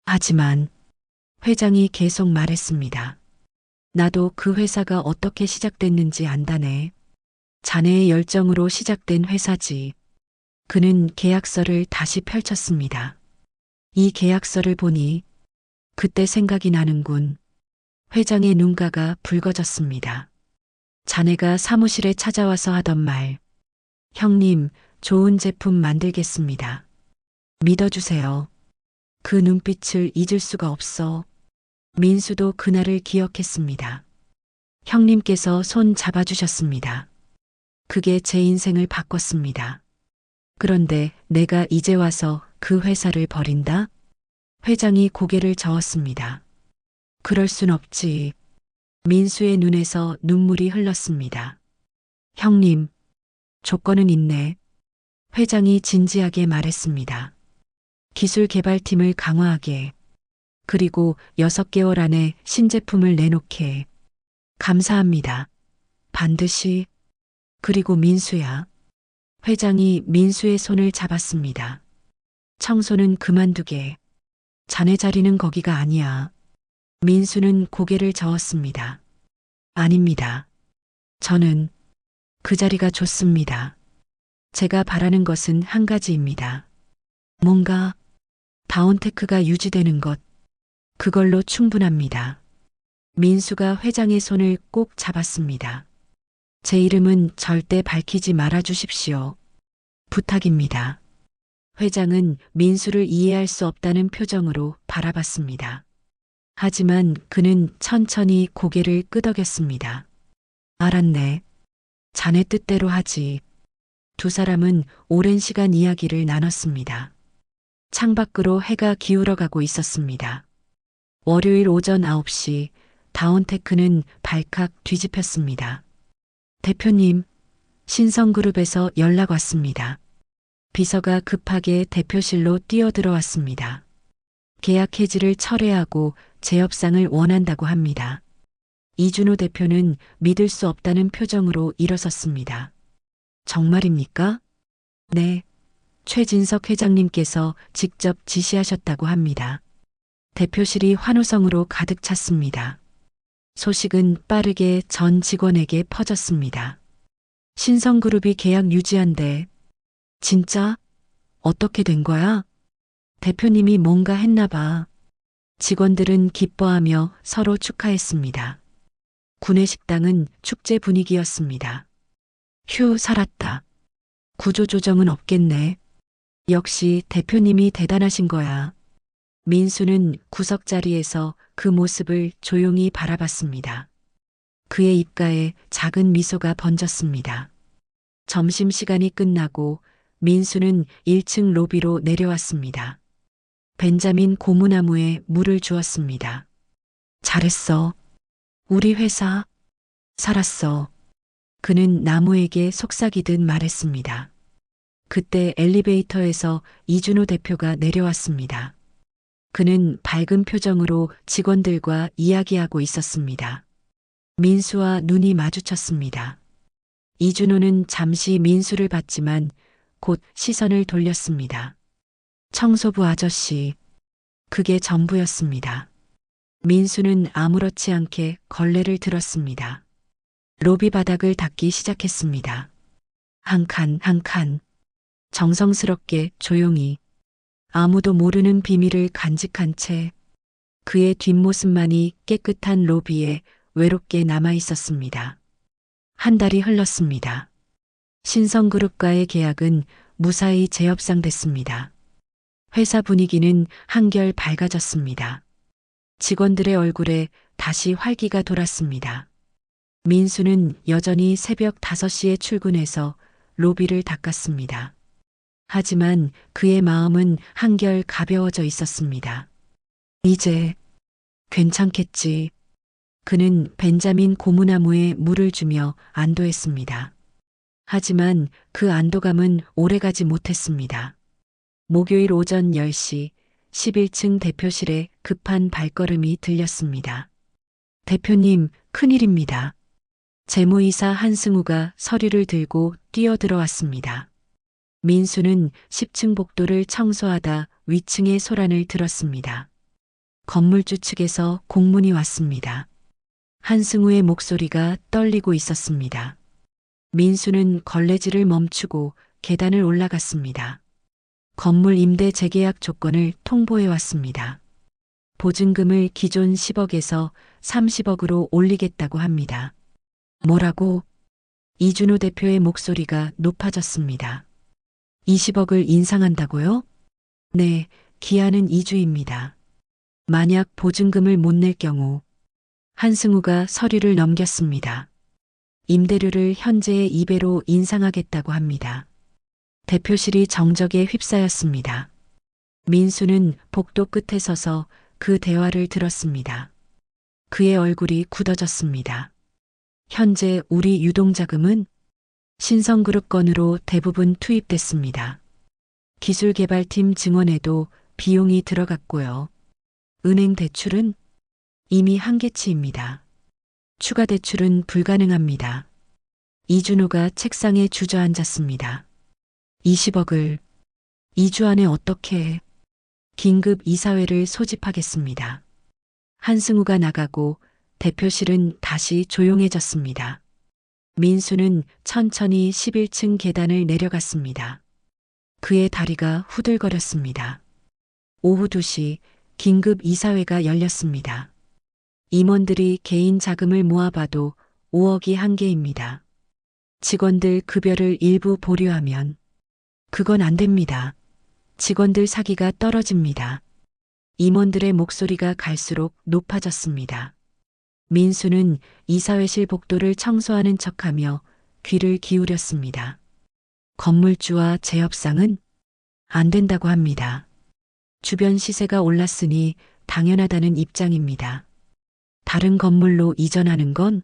하지만 회장이 계속 말했습니다. 나도 그 회사가 어떻게 시작됐는지 안다네. 자네의 열정으로 시작된 회사지. 그는 계약서를 다시 펼쳤습니다. 이 계약서를 보니 그때 생각이 나는군. 회장의 눈가가 붉어졌습니다. 자네가 사무실에 찾아와서 하던 말. 형님, 좋은 제품 만들겠습니다. 믿어주세요. 그 눈빛을 잊을 수가 없어. 민수도 그날을 기억했습니다. 형님께서 손 잡아주셨습니다. 그게 제 인생을 바꿨습니다. 그런데 내가 이제 와서 그 회사를 버린다? 회장이 고개를 저었습니다. 그럴 순 없지. 민수의 눈에서 눈물이 흘렀습니다. 형님, 조건은 있네. 회장이 진지하게 말했습니다. 기술 개발팀을 강화하게. 그리고 6개월 안에 신제품을 내놓게. 감사합니다. 반드시. 그리고 민수야. 회장이 민수의 손을 잡았습니다. 청소는 그만두게. 자네 자리는 거기가 아니야. 민수는 고개를 저었습니다. 아닙니다. 저는 그 자리가 좋습니다. 제가 바라는 것은 한 가지입니다. 뭔가 다운테크가 유지되는 것. 그걸로 충분합니다. 민수가 회장의 손을 꼭 잡았습니다. 제 이름은 절대 밝히지 말아 주십시오. 부탁입니다. 회장은 민수를 이해할 수 없다는 표정으로 바라봤습니다. 하지만 그는 천천히 고개를 끄덕였습니다. 알았네. 자네 뜻대로 하지. 두 사람은 오랜 시간 이야기를 나눴습니다. 창밖으로 해가 기울어가고 있었습니다. 월요일 오전 9시 다운테크는 발칵 뒤집혔습니다. 대표님, 신성그룹에서 연락 왔습니다. 비서가 급하게 대표실로 뛰어들어왔습니다. 계약 해지를 철회하고 재협상을 원한다고 합니다. 이준호 대표는 믿을 수 없다는 표정으로 일어섰습니다. 정말입니까? 네. 최진석 회장님께서 직접 지시하셨다고 합니다. 대표실이 환호성으로 가득 찼습니다. 소식은 빠르게 전 직원에게 퍼졌습니다. 신성그룹이 계약 유지한대. 진짜? 어떻게 된 거야? 대표님이 뭔가 했나 봐. 직원들은 기뻐하며 서로 축하했습니다. 구내식당은 축제 분위기였습니다. 휴, 살았다. 구조조정은 없겠네. 역시 대표님이 대단하신 거야. 민수는 구석자리에서 그 모습을 조용히 바라봤습니다. 그의 입가에 작은 미소가 번졌습니다. 점심시간이 끝나고 민수는 1층 로비로 내려왔습니다. 벤자민 고무나무에 물을 주었습니다. 잘했어. 우리 회사 살았어. 그는 나무에게 속삭이듯 말했습니다. 그때 엘리베이터에서 이준호 대표가 내려왔습니다. 그는 밝은 표정으로 직원들과 이야기하고 있었습니다. 민수와 눈이 마주쳤습니다. 이준호는 잠시 민수를 봤지만 곧 시선을 돌렸습니다. 청소부 아저씨. 그게 전부였습니다. 민수는 아무렇지 않게 걸레를 들었습니다. 로비 바닥을 닦기 시작했습니다. 한 칸, 한 칸. 정성스럽게 조용히. 아무도 모르는 비밀을 간직한 채 그의 뒷모습만이 깨끗한 로비에 외롭게 남아 있었습니다. 한 달이 흘렀습니다. 신성그룹과의 계약은 무사히 재협상됐습니다. 회사 분위기는 한결 밝아졌습니다. 직원들의 얼굴에 다시 활기가 돌았습니다. 민수는 여전히 새벽 5시에 출근해서 로비를 닦았습니다. 하지만 그의 마음은 한결 가벼워져 있었습니다. 이제 괜찮겠지. 그는 벤자민 고무나무에 물을 주며 안도했습니다. 하지만 그 안도감은 오래가지 못했습니다. 목요일 오전 10시 11층 대표실에 급한 발걸음이 들렸습니다. 대표님, 큰일입니다. 재무이사 한승우가 서류를 들고 뛰어들어왔습니다. 민수는 10층 복도를 청소하다 위층의 소란을 들었습니다. 건물주 측에서 공문이 왔습니다. 한승우의 목소리가 떨리고 있었습니다. 민수는 걸레질을 멈추고 계단을 올라갔습니다. 건물 임대 재계약 조건을 통보해 왔습니다. 보증금을 기존 10억에서 30억으로 올리겠다고 합니다. 뭐라고? 이준호 대표의 목소리가 높아졌습니다. 20억을 인상한다고요? 네, 기한은 2주입니다. 만약 보증금을 못 낼 경우 한승우가 서류를 넘겼습니다. 임대료를 현재의 2배로 인상하겠다고 합니다. 대표실이 정적에 휩싸였습니다. 민수는 복도 끝에 서서 그 대화를 들었습니다. 그의 얼굴이 굳어졌습니다. 현재 우리 유동자금은 신성그룹 건으로 대부분 투입됐습니다. 기술개발팀 증원에도 비용이 들어갔고요. 은행 대출은 이미 한계치입니다. 추가 대출은 불가능합니다. 이준호가 책상에 주저앉았습니다. 20억을 2주 안에 어떻게 긴급 이사회를 소집하겠습니다. 한승우가 나가고 대표실은 다시 조용해졌습니다. 민수는 천천히 11층 계단을 내려갔습니다. 그의 다리가 후들거렸습니다. 오후 2시 긴급 이사회가 열렸습니다. 임원들이 개인 자금을 모아봐도 5억이 한계입니다. 직원들 급여를 일부 보류하면 그건 안 됩니다. 직원들 사기가 떨어집니다. 임원들의 목소리가 갈수록 높아졌습니다. 민수는 이사회실 복도를 청소하는 척하며 귀를 기울였습니다. 건물주와 재협상은 안 된다고 합니다. 주변 시세가 올랐으니 당연하다는 입장입니다. 다른 건물로 이전하는 건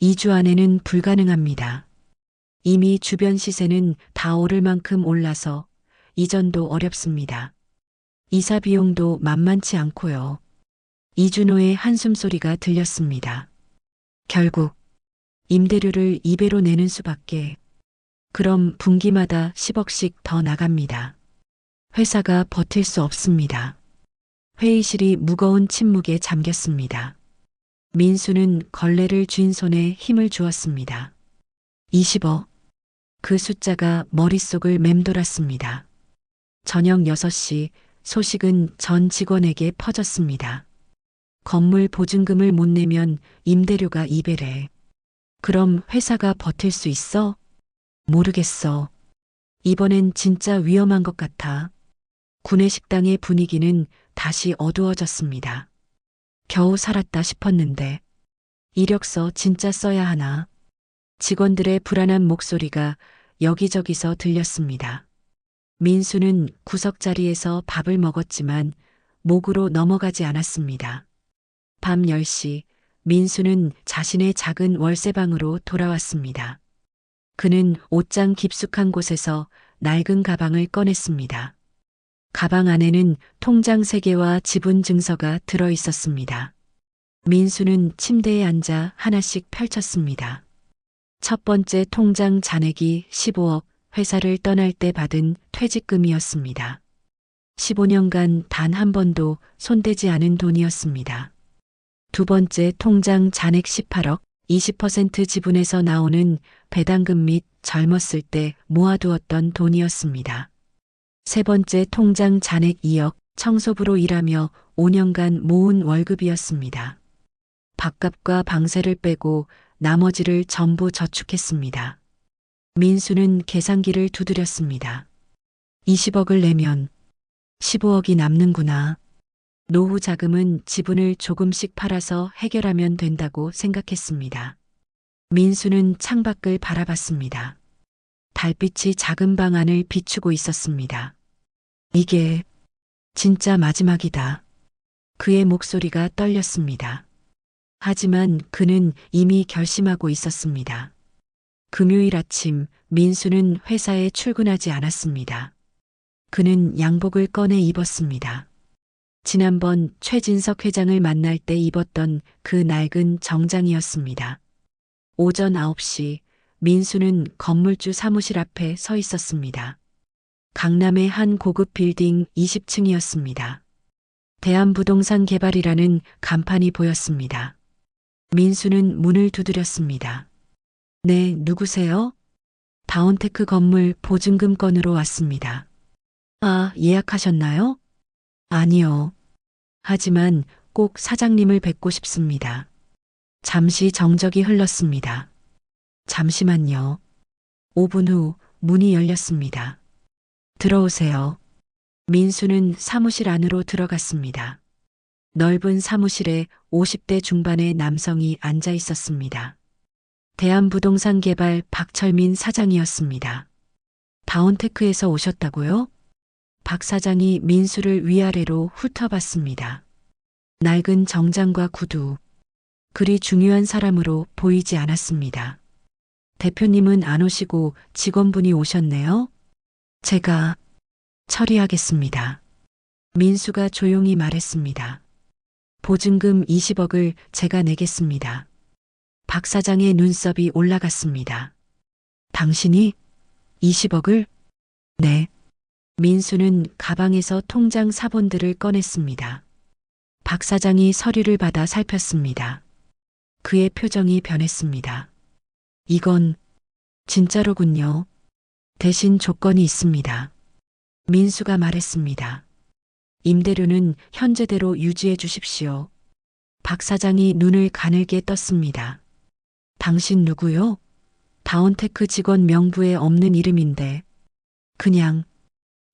2주 안에는 불가능합니다. 이미 주변 시세는 다 오를 만큼 올라서 이전도 어렵습니다. 이사 비용도 만만치 않고요. 이준호의 한숨소리가 들렸습니다. 결국 임대료를 2배로 내는 수밖에. 그럼 분기마다 10억씩 더 나갑니다. 회사가 버틸 수 없습니다. 회의실이 무거운 침묵에 잠겼습니다. 민수는 걸레를 쥔 손에 힘을 주었습니다. 20억. 그 숫자가 머릿속을 맴돌았습니다. 저녁 6시 소식은 전 직원에게 퍼졌습니다. 건물 보증금을 못 내면 임대료가 2배래. 그럼 회사가 버틸 수 있어? 모르겠어. 이번엔 진짜 위험한 것 같아. 구내식당의 분위기는 다시 어두워졌습니다. 겨우 살았다 싶었는데 이력서 진짜 써야 하나. 직원들의 불안한 목소리가 여기저기서 들렸습니다. 민수는 구석자리에서 밥을 먹었지만 목으로 넘어가지 않았습니다. 밤 10시 민수는 자신의 작은 월세방으로 돌아왔습니다. 그는 옷장 깊숙한 곳에서 낡은 가방을 꺼냈습니다. 가방 안에는 통장 3개와 지분 증서가 들어 있었습니다. 민수는 침대에 앉아 하나씩 펼쳤습니다. 첫 번째 통장 잔액이 15억, 회사를 떠날 때 받은 퇴직금이었습니다. 15년간 단 한 번도 손대지 않은 돈이었습니다. 두 번째 통장 잔액 18억, 20% 지분에서 나오는 배당금 및 젊었을 때 모아두었던 돈이었습니다. 세 번째 통장 잔액 2억, 청소부로 일하며 5년간 모은 월급이었습니다. 밥값과 방세를 빼고 나머지를 전부 저축했습니다. 민수는 계산기를 두드렸습니다. 20억을 내면 15억이 남는구나. 노후 자금은 지분을 조금씩 팔아서 해결하면 된다고 생각했습니다. 민수는 창밖을 바라봤습니다. 달빛이 작은 방 안을 비추고 있었습니다. 이게 진짜 마지막이다. 그의 목소리가 떨렸습니다. 하지만 그는 이미 결심하고 있었습니다. 금요일 아침 민수는 회사에 출근하지 않았습니다. 그는 양복을 꺼내 입었습니다. 지난번 최진석 회장을 만날 때 입었던 그 낡은 정장이었습니다. 오전 9시 민수는 건물주 사무실 앞에 서 있었습니다. 강남의 한 고급 빌딩 20층이었습니다. 대한부동산 개발이라는 간판이 보였습니다. 민수는 문을 두드렸습니다. 네, 누구세요? 다운테크 건물 보증금 건으로 왔습니다. 아, 예약하셨나요? 아니요. 하지만 꼭 사장님을 뵙고 싶습니다. 잠시 정적이 흘렀습니다. 잠시만요. 5분 후 문이 열렸습니다. 들어오세요. 민수는 사무실 안으로 들어갔습니다. 넓은 사무실에 50대 중반의 남성이 앉아 있었습니다. 대한부동산 개발 박철민 사장이었습니다. 다운테크에서 오셨다고요? 박 사장이 민수를 위아래로 훑어봤습니다. 낡은 정장과 구두. 그리 중요한 사람으로 보이지 않았습니다. 대표님은 안 오시고 직원분이 오셨네요? 제가 처리하겠습니다. 민수가 조용히 말했습니다. 보증금 20억을 제가 내겠습니다. 박 사장의 눈썹이 올라갔습니다. 당신이 20억을? 네. 민수는 가방에서 통장 사본들을 꺼냈습니다. 박 사장이 서류를 받아 살폈습니다. 그의 표정이 변했습니다. 이건 진짜로군요. 대신 조건이 있습니다. 민수가 말했습니다. 임대료는 현재대로 유지해 주십시오. 박 사장이 눈을 가늘게 떴습니다. 당신 누구요? 다운테크 직원 명부에 없는 이름인데 그냥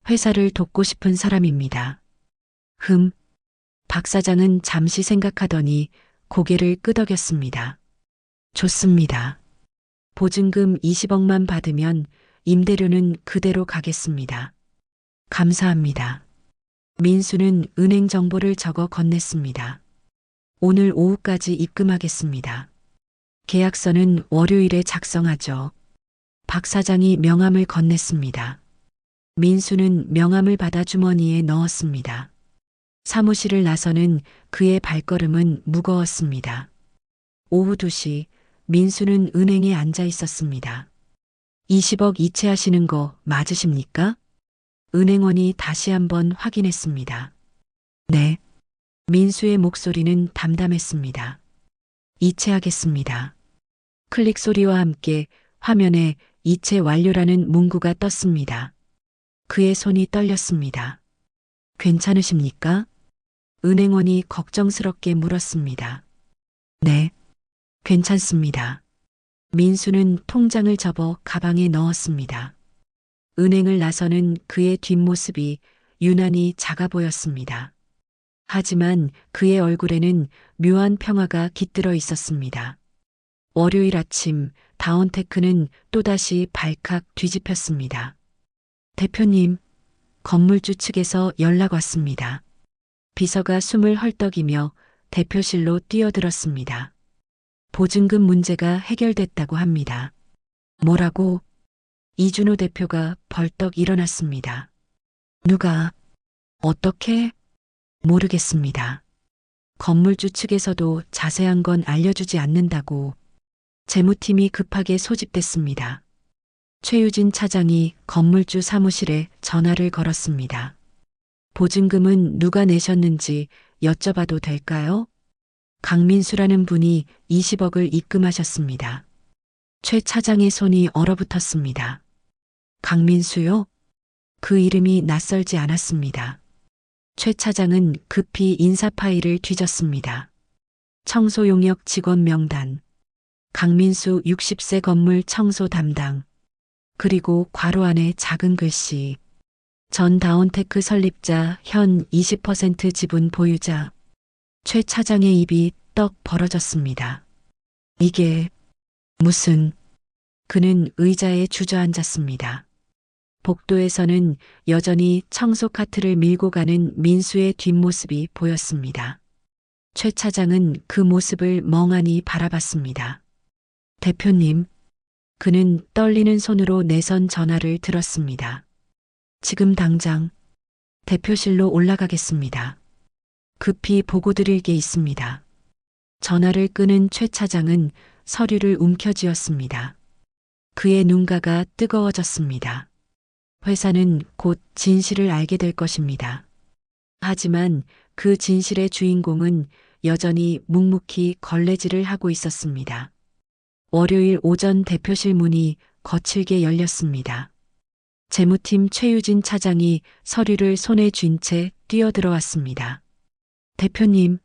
회사를 돕고 싶은 사람입니다. 박 사장은 잠시 생각하더니 고개를 끄덕였습니다. 좋습니다. 보증금 20억만 받으면 임대료는 그대로 가겠습니다. 감사합니다. 민수는 은행 정보를 적어 건넸습니다. 오늘 오후까지 입금하겠습니다. 계약서는 월요일에 작성하죠. 박 사장이 명함을 건넸습니다. 민수는 명함을 받아 주머니에 넣었습니다. 사무실을 나서는 그의 발걸음은 무거웠습니다. 오후 2시 민수는 은행에 앉아 있었습니다. 20억 이체하시는 거 맞으십니까? 은행원이 다시 한번 확인했습니다. 네. 민수의 목소리는 담담했습니다. 이체하겠습니다. 클릭 소리와 함께 화면에 이체 완료라는 문구가 떴습니다. 그의 손이 떨렸습니다. 괜찮으십니까? 은행원이 걱정스럽게 물었습니다. 네, 괜찮습니다. 민수는 통장을 접어 가방에 넣었습니다. 은행을 나서는 그의 뒷모습이 유난히 작아 보였습니다. 하지만 그의 얼굴에는 묘한 평화가 깃들어 있었습니다. 월요일 아침 다운테크는 또다시 발칵 뒤집혔습니다. 대표님, 건물주 측에서 연락 왔습니다. 비서가 숨을 헐떡이며 대표실로 뛰어들었습니다. 보증금 문제가 해결됐다고 합니다. 뭐라고? 이준호 대표가 벌떡 일어났습니다. 누가? 어떻게? 모르겠습니다. 건물주 측에서도 자세한 건 알려주지 않는다고 재무팀이 급하게 소집됐습니다. 최유진 차장이 건물주 사무실에 전화를 걸었습니다. 보증금은 누가 내셨는지 여쭤봐도 될까요? 강민수라는 분이 20억을 입금하셨습니다. 최 차장의 손이 얼어붙었습니다. 강민수요? 그 이름이 낯설지 않았습니다. 최 차장은 급히 인사 파일을 뒤졌습니다. 청소 용역 직원 명단, 강민수 60세 건물 청소 담당, 그리고 괄호 안에 작은 글씨, 전 다운테크 설립자 현 20% 지분 보유자. 최 차장의 입이 떡 벌어졌습니다. 이게 무슨... 그는 의자에 주저앉았습니다. 복도에서는 여전히 청소 카트를 밀고 가는 민수의 뒷모습이 보였습니다. 최 차장은 그 모습을 멍하니 바라봤습니다. 대표님, 그는 떨리는 손으로 내선 전화를 들었습니다. 지금 당장 대표실로 올라가겠습니다. 급히 보고 드릴 게 있습니다. 전화를 끄는 최 차장은 서류를 움켜쥐었습니다. 그의 눈가가 뜨거워졌습니다. 회사는 곧 진실을 알게 될 것입니다. 하지만 그 진실의 주인공은 여전히 묵묵히 걸레질을 하고 있었습니다. 월요일 오전 대표실 문이 거칠게 열렸습니다. 재무팀 최유진 차장이 서류를 손에 쥔 채 뛰어들어왔습니다. 대표님,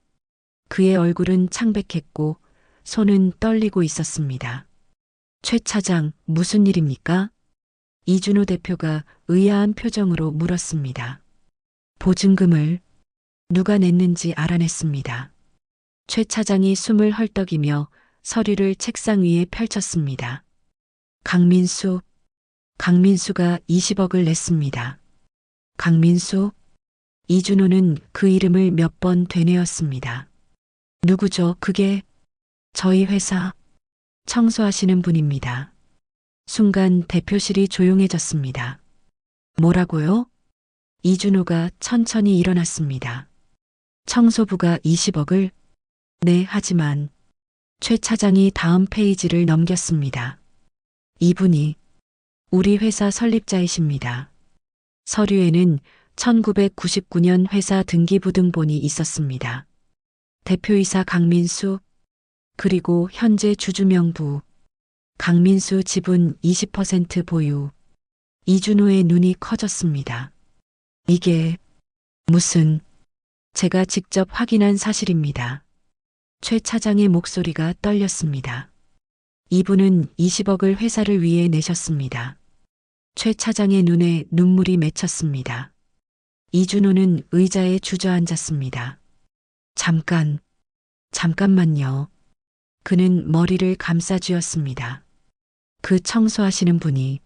그의 얼굴은 창백했고 손은 떨리고 있었습니다. 최 차장, 무슨 일입니까? 이준호 대표가 의아한 표정으로 물었습니다. 보증금을 누가 냈는지 알아냈습니다. 최 차장이 숨을 헐떡이며 서류를 책상 위에 펼쳤습니다. 강민수가 20억을 냈습니다. 강민수? 이준호는 그 이름을 몇 번 되뇌었습니다. 누구죠? 그게 저희 회사 청소하시는 분입니다. 순간 대표실이 조용해졌습니다. 뭐라고요? 이준호가 천천히 일어났습니다. 청소부가 20억을? 네, 하지만 최 차장이 다음 페이지를 넘겼습니다. 이분이 우리 회사 설립자이십니다. 서류에는 1999년 회사 등기부등본이 있었습니다. 대표이사 강민수, 그리고 현재 주주명부, 강민수 지분 20% 보유. 이준호의 눈이 커졌습니다. 이게 무슨... 제가 직접 확인한 사실입니다. 최 차장의 목소리가 떨렸습니다. 이분은 20억을 회사를 위해 내셨습니다. 최 차장의 눈에 눈물이 맺혔습니다. 이준호는 의자에 주저앉았습니다. 잠깐만요. 그는 머리를 감싸쥐었습니다. 그 청소하시는 분이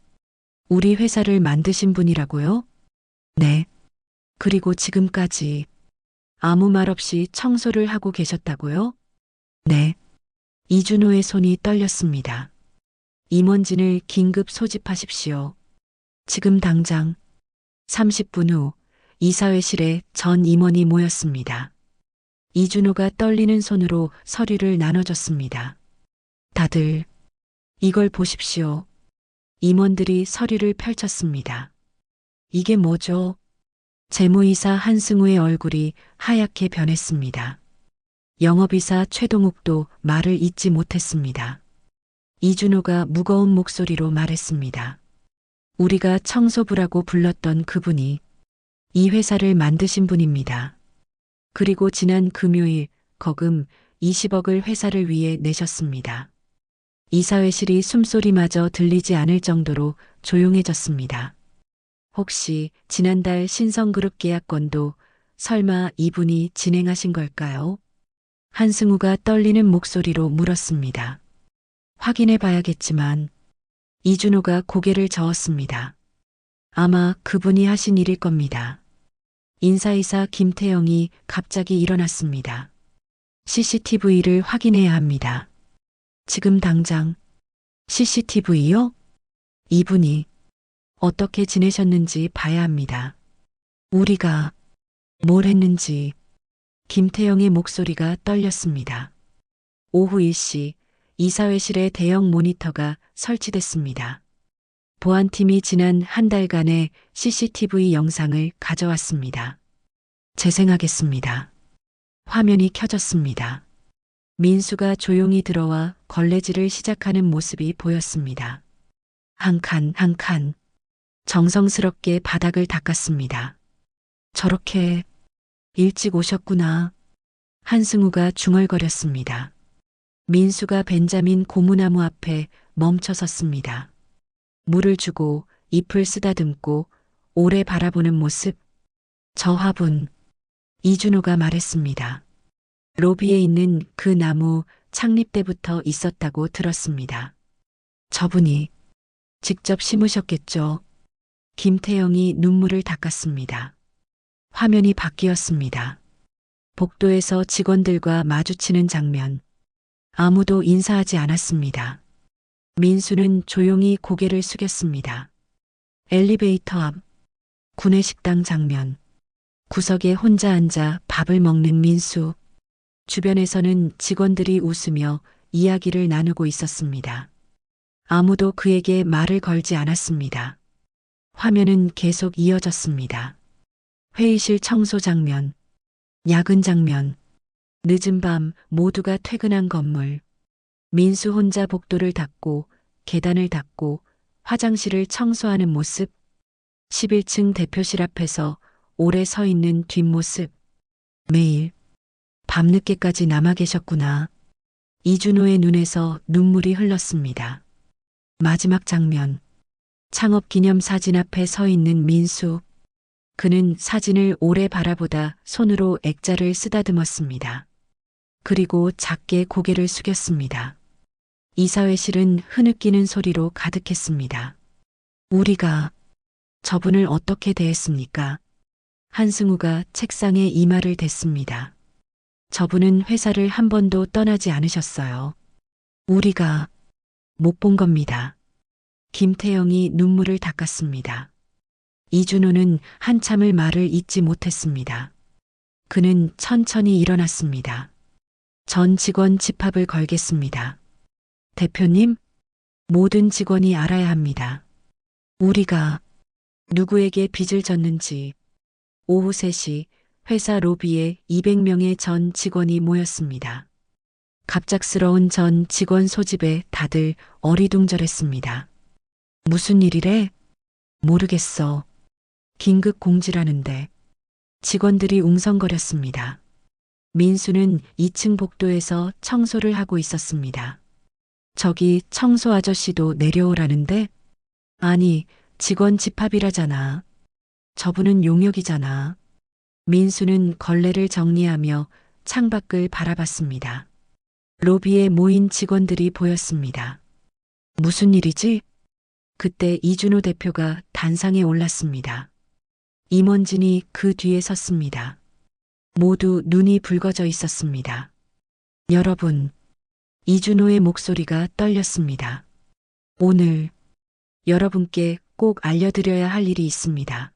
우리 회사를 만드신 분이라고요? 네. 그리고 지금까지 아무 말 없이 청소를 하고 계셨다고요? 네. 이준호의 손이 떨렸습니다. 임원진을 긴급 소집하십시오. 지금 당장. 30분 후 이사회실에 전 임원이 모였습니다. 이준호가 떨리는 손으로 서류를 나눠줬습니다. 다들 이걸 보십시오. 임원들이 서류를 펼쳤습니다. 이게 뭐죠? 재무이사 한승우의 얼굴이 하얗게 변했습니다. 영업이사 최동욱도 말을 잇지 못했습니다. 이준호가 무거운 목소리로 말했습니다. 우리가 청소부라고 불렀던 그분이 이 회사를 만드신 분입니다. 그리고 지난 금요일 거금 20억을 회사를 위해 내셨습니다. 이사회실이 숨소리마저 들리지 않을 정도로 조용해졌습니다. 혹시 지난달 신성그룹 계약건도 설마 이분이 진행하신 걸까요? 한승우가 떨리는 목소리로 물었습니다. 확인해 봐야겠지만 이준호가 고개를 저었습니다. 아마 그분이 하신 일일 겁니다. 인사이사 김태영이 갑자기 일어났습니다. CCTV를 확인해야 합니다. 지금 당장. CCTV요? 이분이 어떻게 지내셨는지 봐야 합니다. 우리가 뭘 했는지. 김태영의 목소리가 떨렸습니다. 오후 1시 이사회실에 대형 모니터가 설치됐습니다. 보안팀이 지난 한 달간의 CCTV 영상을 가져왔습니다. 재생하겠습니다. 화면이 켜졌습니다. 민수가 조용히 들어와 걸레질을 시작하는 모습이 보였습니다. 한 칸 한 칸 정성스럽게 바닥을 닦았습니다. 저렇게 일찍 오셨구나. 한승우가 중얼거렸습니다. 민수가 벤자민 고무나무 앞에 멈춰 섰습니다. 물을 주고 잎을 쓰다듬고 오래 바라보는 모습. 저 화분. 이준호가 말했습니다. 로비에 있는 그 나무 창립 때부터 있었다고 들었습니다. 저분이 직접 심으셨겠죠. 김태영이 눈물을 닦았습니다. 화면이 바뀌었습니다. 복도에서 직원들과 마주치는 장면. 아무도 인사하지 않았습니다. 민수는 조용히 고개를 숙였습니다. 엘리베이터 앞 구내식당 장면. 구석에 혼자 앉아 밥을 먹는 민수. 주변에서는 직원들이 웃으며 이야기를 나누고 있었습니다. 아무도 그에게 말을 걸지 않았습니다. 화면은 계속 이어졌습니다. 회의실 청소 장면, 야근 장면, 늦은 밤 모두가 퇴근한 건물. 민수 혼자 복도를 닦고 계단을 닦고 화장실을 청소하는 모습. 11층 대표실 앞에서 오래 서 있는 뒷모습. 매일 밤늦게까지 남아 계셨구나. 이준호의 눈에서 눈물이 흘렀습니다. 마지막 장면. 창업 기념 사진 앞에 서 있는 민수. 그는 사진을 오래 바라보다 손으로 액자를 쓰다듬었습니다. 그리고 작게 고개를 숙였습니다. 이사회실은 흐느끼는 소리로 가득했습니다. 우리가 저분을 어떻게 대했습니까? 한승우가 책상에 이마를 댔습니다. 저분은 회사를 한 번도 떠나지 않으셨어요. 우리가 못 본 겁니다. 김태영이 눈물을 닦았습니다. 이준호는 한참을 말을 잇지 못했습니다. 그는 천천히 일어났습니다. 전 직원 집합을 걸겠습니다. 대표님, 모든 직원이 알아야 합니다. 우리가 누구에게 빚을 졌는지. 오후 3시 회사 로비에 200명의 전 직원이 모였습니다. 갑작스러운 전 직원 소집에 다들 어리둥절했습니다. 무슨 일이래? 모르겠어. 긴급 공지라는데. 직원들이 웅성거렸습니다. 민수는 2층 복도에서 청소를 하고 있었습니다. 저기 청소 아저씨도 내려오라는데? 아니, 직원 집합이라잖아. 저분은 용역이잖아. 민수는 걸레를 정리하며 창밖을 바라봤습니다. 로비에 모인 직원들이 보였습니다. 무슨 일이지? 그때 이준호 대표가 단상에 올랐습니다. 임원진이 그 뒤에 섰습니다. 모두 눈이 붉어져 있었습니다. 여러분, 이준호의 목소리가 떨렸습니다. 오늘 여러분께 꼭 알려드려야 할 일이 있습니다.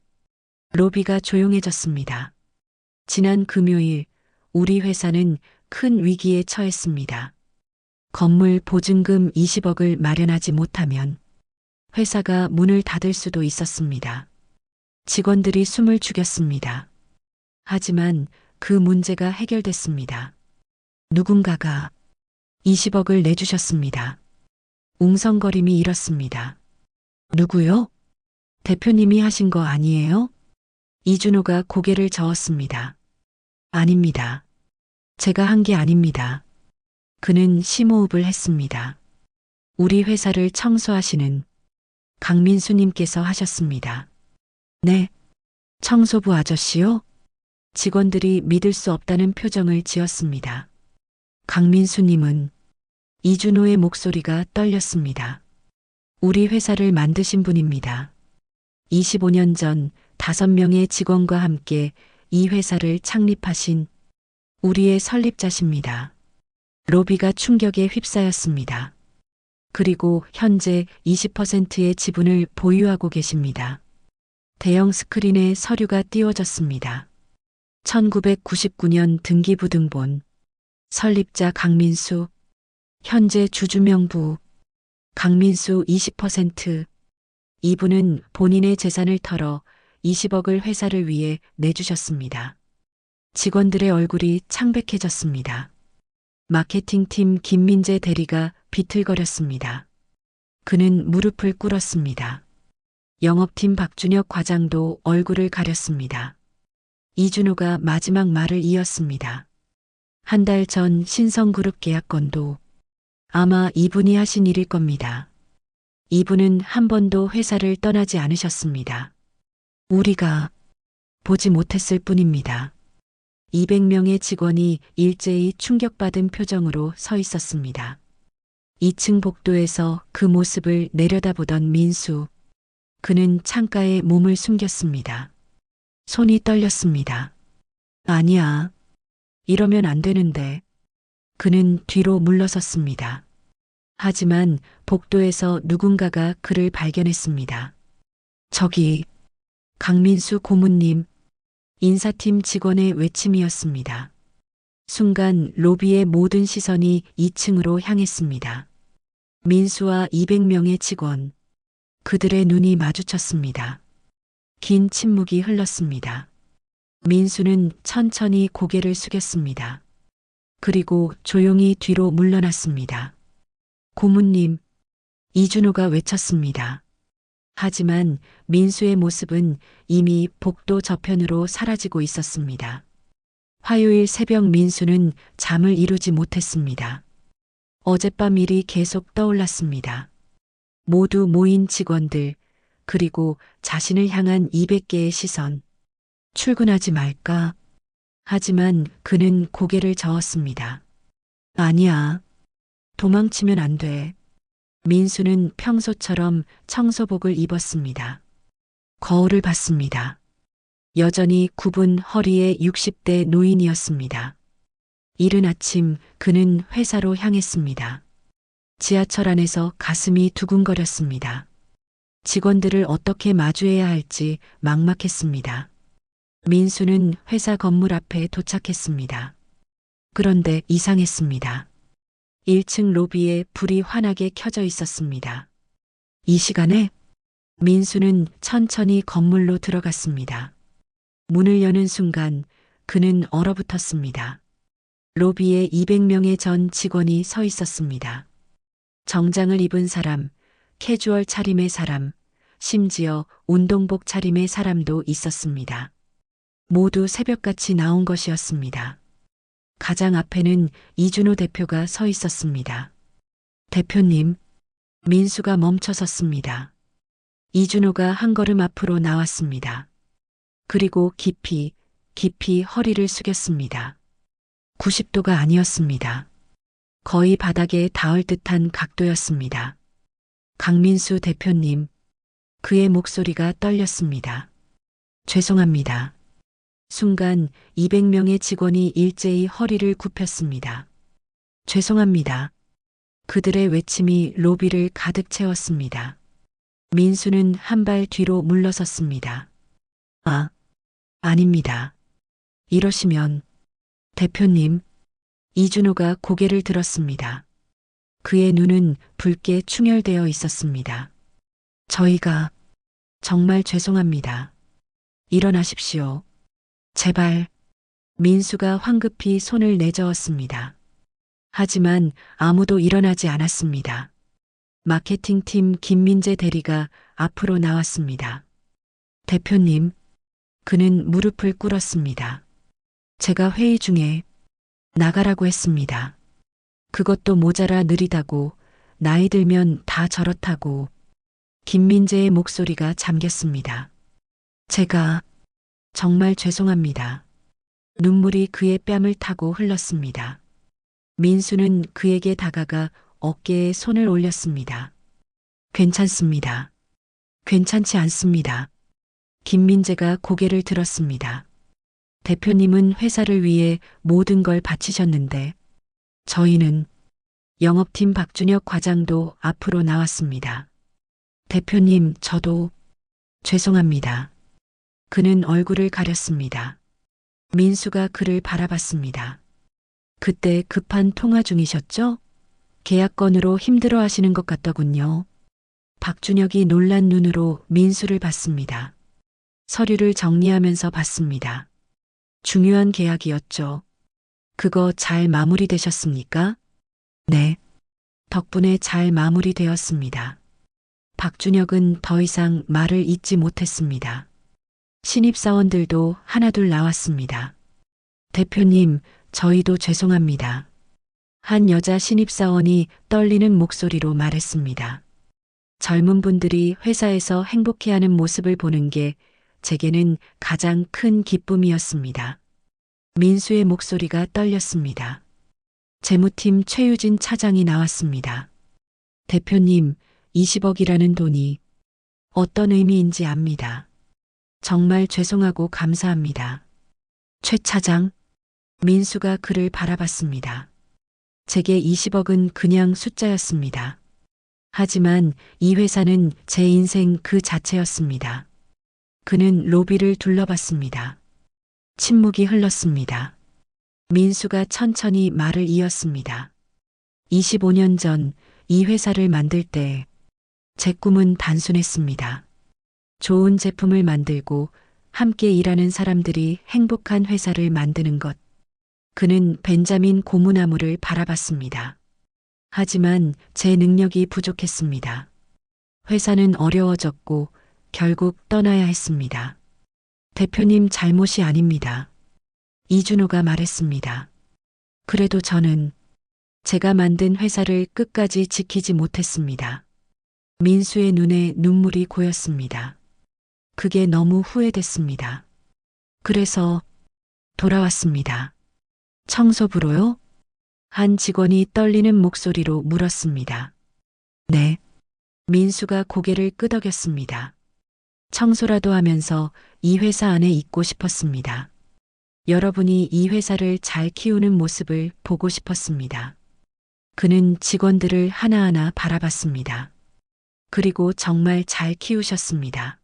로비가 조용해졌습니다. 지난 금요일 우리 회사는 큰 위기에 처했습니다. 건물 보증금 20억을 마련하지 못하면 회사가 문을 닫을 수도 있었습니다. 직원들이 숨을 죽였습니다. 하지만 그 문제가 해결됐습니다. 누군가가 20억을 내주셨습니다. 웅성거림이 일었습니다. 누구요? 대표님이 하신 거 아니에요? 이준호가 고개를 저었습니다. 아닙니다. 제가 한 게 아닙니다. 그는 심호흡을 했습니다. 우리 회사를 청소하시는 강민수님께서 하셨습니다. 네, 청소부 아저씨요? 직원들이 믿을 수 없다는 표정을 지었습니다. 강민수님은 이준호의 목소리가 떨렸습니다. 우리 회사를 만드신 분입니다. 25년 전 5명의 직원과 함께 이 회사를 창립하신 우리의 설립자십니다. 로비가 충격에 휩싸였습니다. 그리고 현재 20%의 지분을 보유하고 계십니다. 대형 스크린에 서류가 띄워졌습니다. 1999년 등기부등본, 설립자 강민수, 현재 주주명부, 강민수 20%, 이분은 본인의 재산을 털어 20억을 회사를 위해 내주셨습니다. 직원들의 얼굴이 창백해졌습니다. 마케팅팀 김민재 대리가 비틀거렸습니다. 그는 무릎을 꿇었습니다. 영업팀 박준혁 과장도 얼굴을 가렸습니다. 이준호가 마지막 말을 이었습니다. 한 달 전 신성그룹 계약건도 아마 이분이 하신 일일 겁니다. 이분은 한 번도 회사를 떠나지 않으셨습니다. 우리가 보지 못했을 뿐입니다. 200명의 직원이 일제히 충격받은 표정으로 서 있었습니다. 2층 복도에서 그 모습을 내려다보던 민수. 그는 창가에 몸을 숨겼습니다. 손이 떨렸습니다. 아니야. 이러면 안 되는데. 그는 뒤로 물러섰습니다. 하지만 복도에서 누군가가 그를 발견했습니다. 저기, 강민수 고문님. 인사팀 직원의 외침이었습니다. 순간 로비의 모든 시선이 2층으로 향했습니다. 민수와 200명의 직원. 그들의 눈이 마주쳤습니다. 긴 침묵이 흘렀습니다. 민수는 천천히 고개를 숙였습니다. 그리고 조용히 뒤로 물러났습니다. 고문님, 이준호가 외쳤습니다. 하지만 민수의 모습은 이미 복도 저편으로 사라지고 있었습니다. 화요일 새벽 민수는 잠을 이루지 못했습니다. 어젯밤 일이 계속 떠올랐습니다. 모두 모인 직원들, 그리고 자신을 향한 200개의 시선. 출근하지 말까? 하지만 그는 고개를 저었습니다. 아니야. 도망치면 안 돼. 민수는 평소처럼 청소복을 입었습니다. 거울을 봤습니다. 여전히 굽은 허리의 60대 노인이었습니다. 이른 아침 그는 회사로 향했습니다. 지하철 안에서 가슴이 두근거렸습니다. 직원들을 어떻게 마주해야 할지 막막했습니다. 민수는 회사 건물 앞에 도착했습니다. 그런데 이상했습니다. 1층 로비에 불이 환하게 켜져 있었습니다. 이 시간에 민수는 천천히 건물로 들어갔습니다. 문을 여는 순간 그는 얼어붙었습니다. 로비에 200명의 전 직원이 서 있었습니다. 정장을 입은 사람, 캐주얼 차림의 사람, 심지어 운동복 차림의 사람도 있었습니다. 모두 새벽같이 나온 것이었습니다. 가장 앞에는 이준호 대표가 서 있었습니다. 대표님, 민수가 멈춰섰습니다. 이준호가 한 걸음 앞으로 나왔습니다. 그리고 깊이 허리를 숙였습니다. 90도가 아니었습니다. 거의 바닥에 닿을 듯한 각도였습니다. 강민수 대표님, 그의 목소리가 떨렸습니다. 죄송합니다. 순간 200명의 직원이 일제히 허리를 굽혔습니다. 죄송합니다. 그들의 외침이 로비를 가득 채웠습니다. 민수는 한 발 뒤로 물러섰습니다. 아닙니다. 이러시면, 대표님, 이준호가 고개를 들었습니다. 그의 눈은 붉게 충혈되어 있었습니다. 저희가 정말 죄송합니다. 일어나십시오. 제발. 민수가 황급히 손을 내저었습니다. 하지만 아무도 일어나지 않았습니다. 마케팅팀 김민재 대리가 앞으로 나왔습니다. 대표님, 그는 무릎을 꿇었습니다. 제가 회의 중에 나가라고 했습니다. 그것도 모자라 느리다고, 나이 들면 다 저렇다고. 김민재의 목소리가 잠겼습니다. 제가 정말 죄송합니다. 눈물이 그의 뺨을 타고 흘렀습니다. 민수는 그에게 다가가 어깨에 손을 올렸습니다. 괜찮습니다. 괜찮지 않습니다. 김민재가 고개를 들었습니다. 대표님은 회사를 위해 모든 걸 바치셨는데 저희는 영업팀 박준혁 과장도 앞으로 나왔습니다. 대표님, 저도 죄송합니다. 그는 얼굴을 가렸습니다. 민수가 그를 바라봤습니다. 그때 급한 통화 중이셨죠? 계약 건으로 힘들어 하시는 것 같더군요. 박준혁이 놀란 눈으로 민수를 봤습니다. 서류를 정리하면서 봤습니다. 중요한 계약이었죠. 그거 잘 마무리되셨습니까? 네. 덕분에 잘 마무리되었습니다. 박준혁은 더 이상 말을 잇지 못했습니다. 신입사원들도 하나둘 나왔습니다. 대표님, 저희도 죄송합니다. 한 여자 신입사원이 떨리는 목소리로 말했습니다. 젊은 분들이 회사에서 행복해하는 모습을 보는 게 제게는 가장 큰 기쁨이었습니다. 민수의 목소리가 떨렸습니다. 재무팀 최유진 차장이 나왔습니다. 대표님, 20억이라는 돈이 어떤 의미인지 압니다. 정말 죄송하고 감사합니다. 최 차장, 민수가 그를 바라봤습니다. 제게 20억은 그냥 숫자였습니다. 하지만 이 회사는 제 인생 그 자체였습니다. 그는 로비를 둘러봤습니다. 침묵이 흘렀습니다. 민수가 천천히 말을 이었습니다. 25년 전 이 회사를 만들 때 제 꿈은 단순했습니다. 좋은 제품을 만들고 함께 일하는 사람들이 행복한 회사를 만드는 것. 그는 벤자민 고무나무를 바라봤습니다. 하지만 제 능력이 부족했습니다. 회사는 어려워졌고 결국 떠나야 했습니다. 대표님 잘못이 아닙니다. 이준호가 말했습니다. 그래도 저는 제가 만든 회사를 끝까지 지키지 못했습니다. 민수의 눈에 눈물이 고였습니다. 그게 너무 후회됐습니다. 그래서 돌아왔습니다. 청소부로요? 한 직원이 떨리는 목소리로 물었습니다. 네. 민수가 고개를 끄덕였습니다. 청소라도 하면서 이 회사 안에 있고 싶었습니다. 여러분이 이 회사를 잘 키우는 모습을 보고 싶었습니다. 그는 직원들을 하나하나 바라봤습니다. 그리고 정말 잘 키우셨습니다.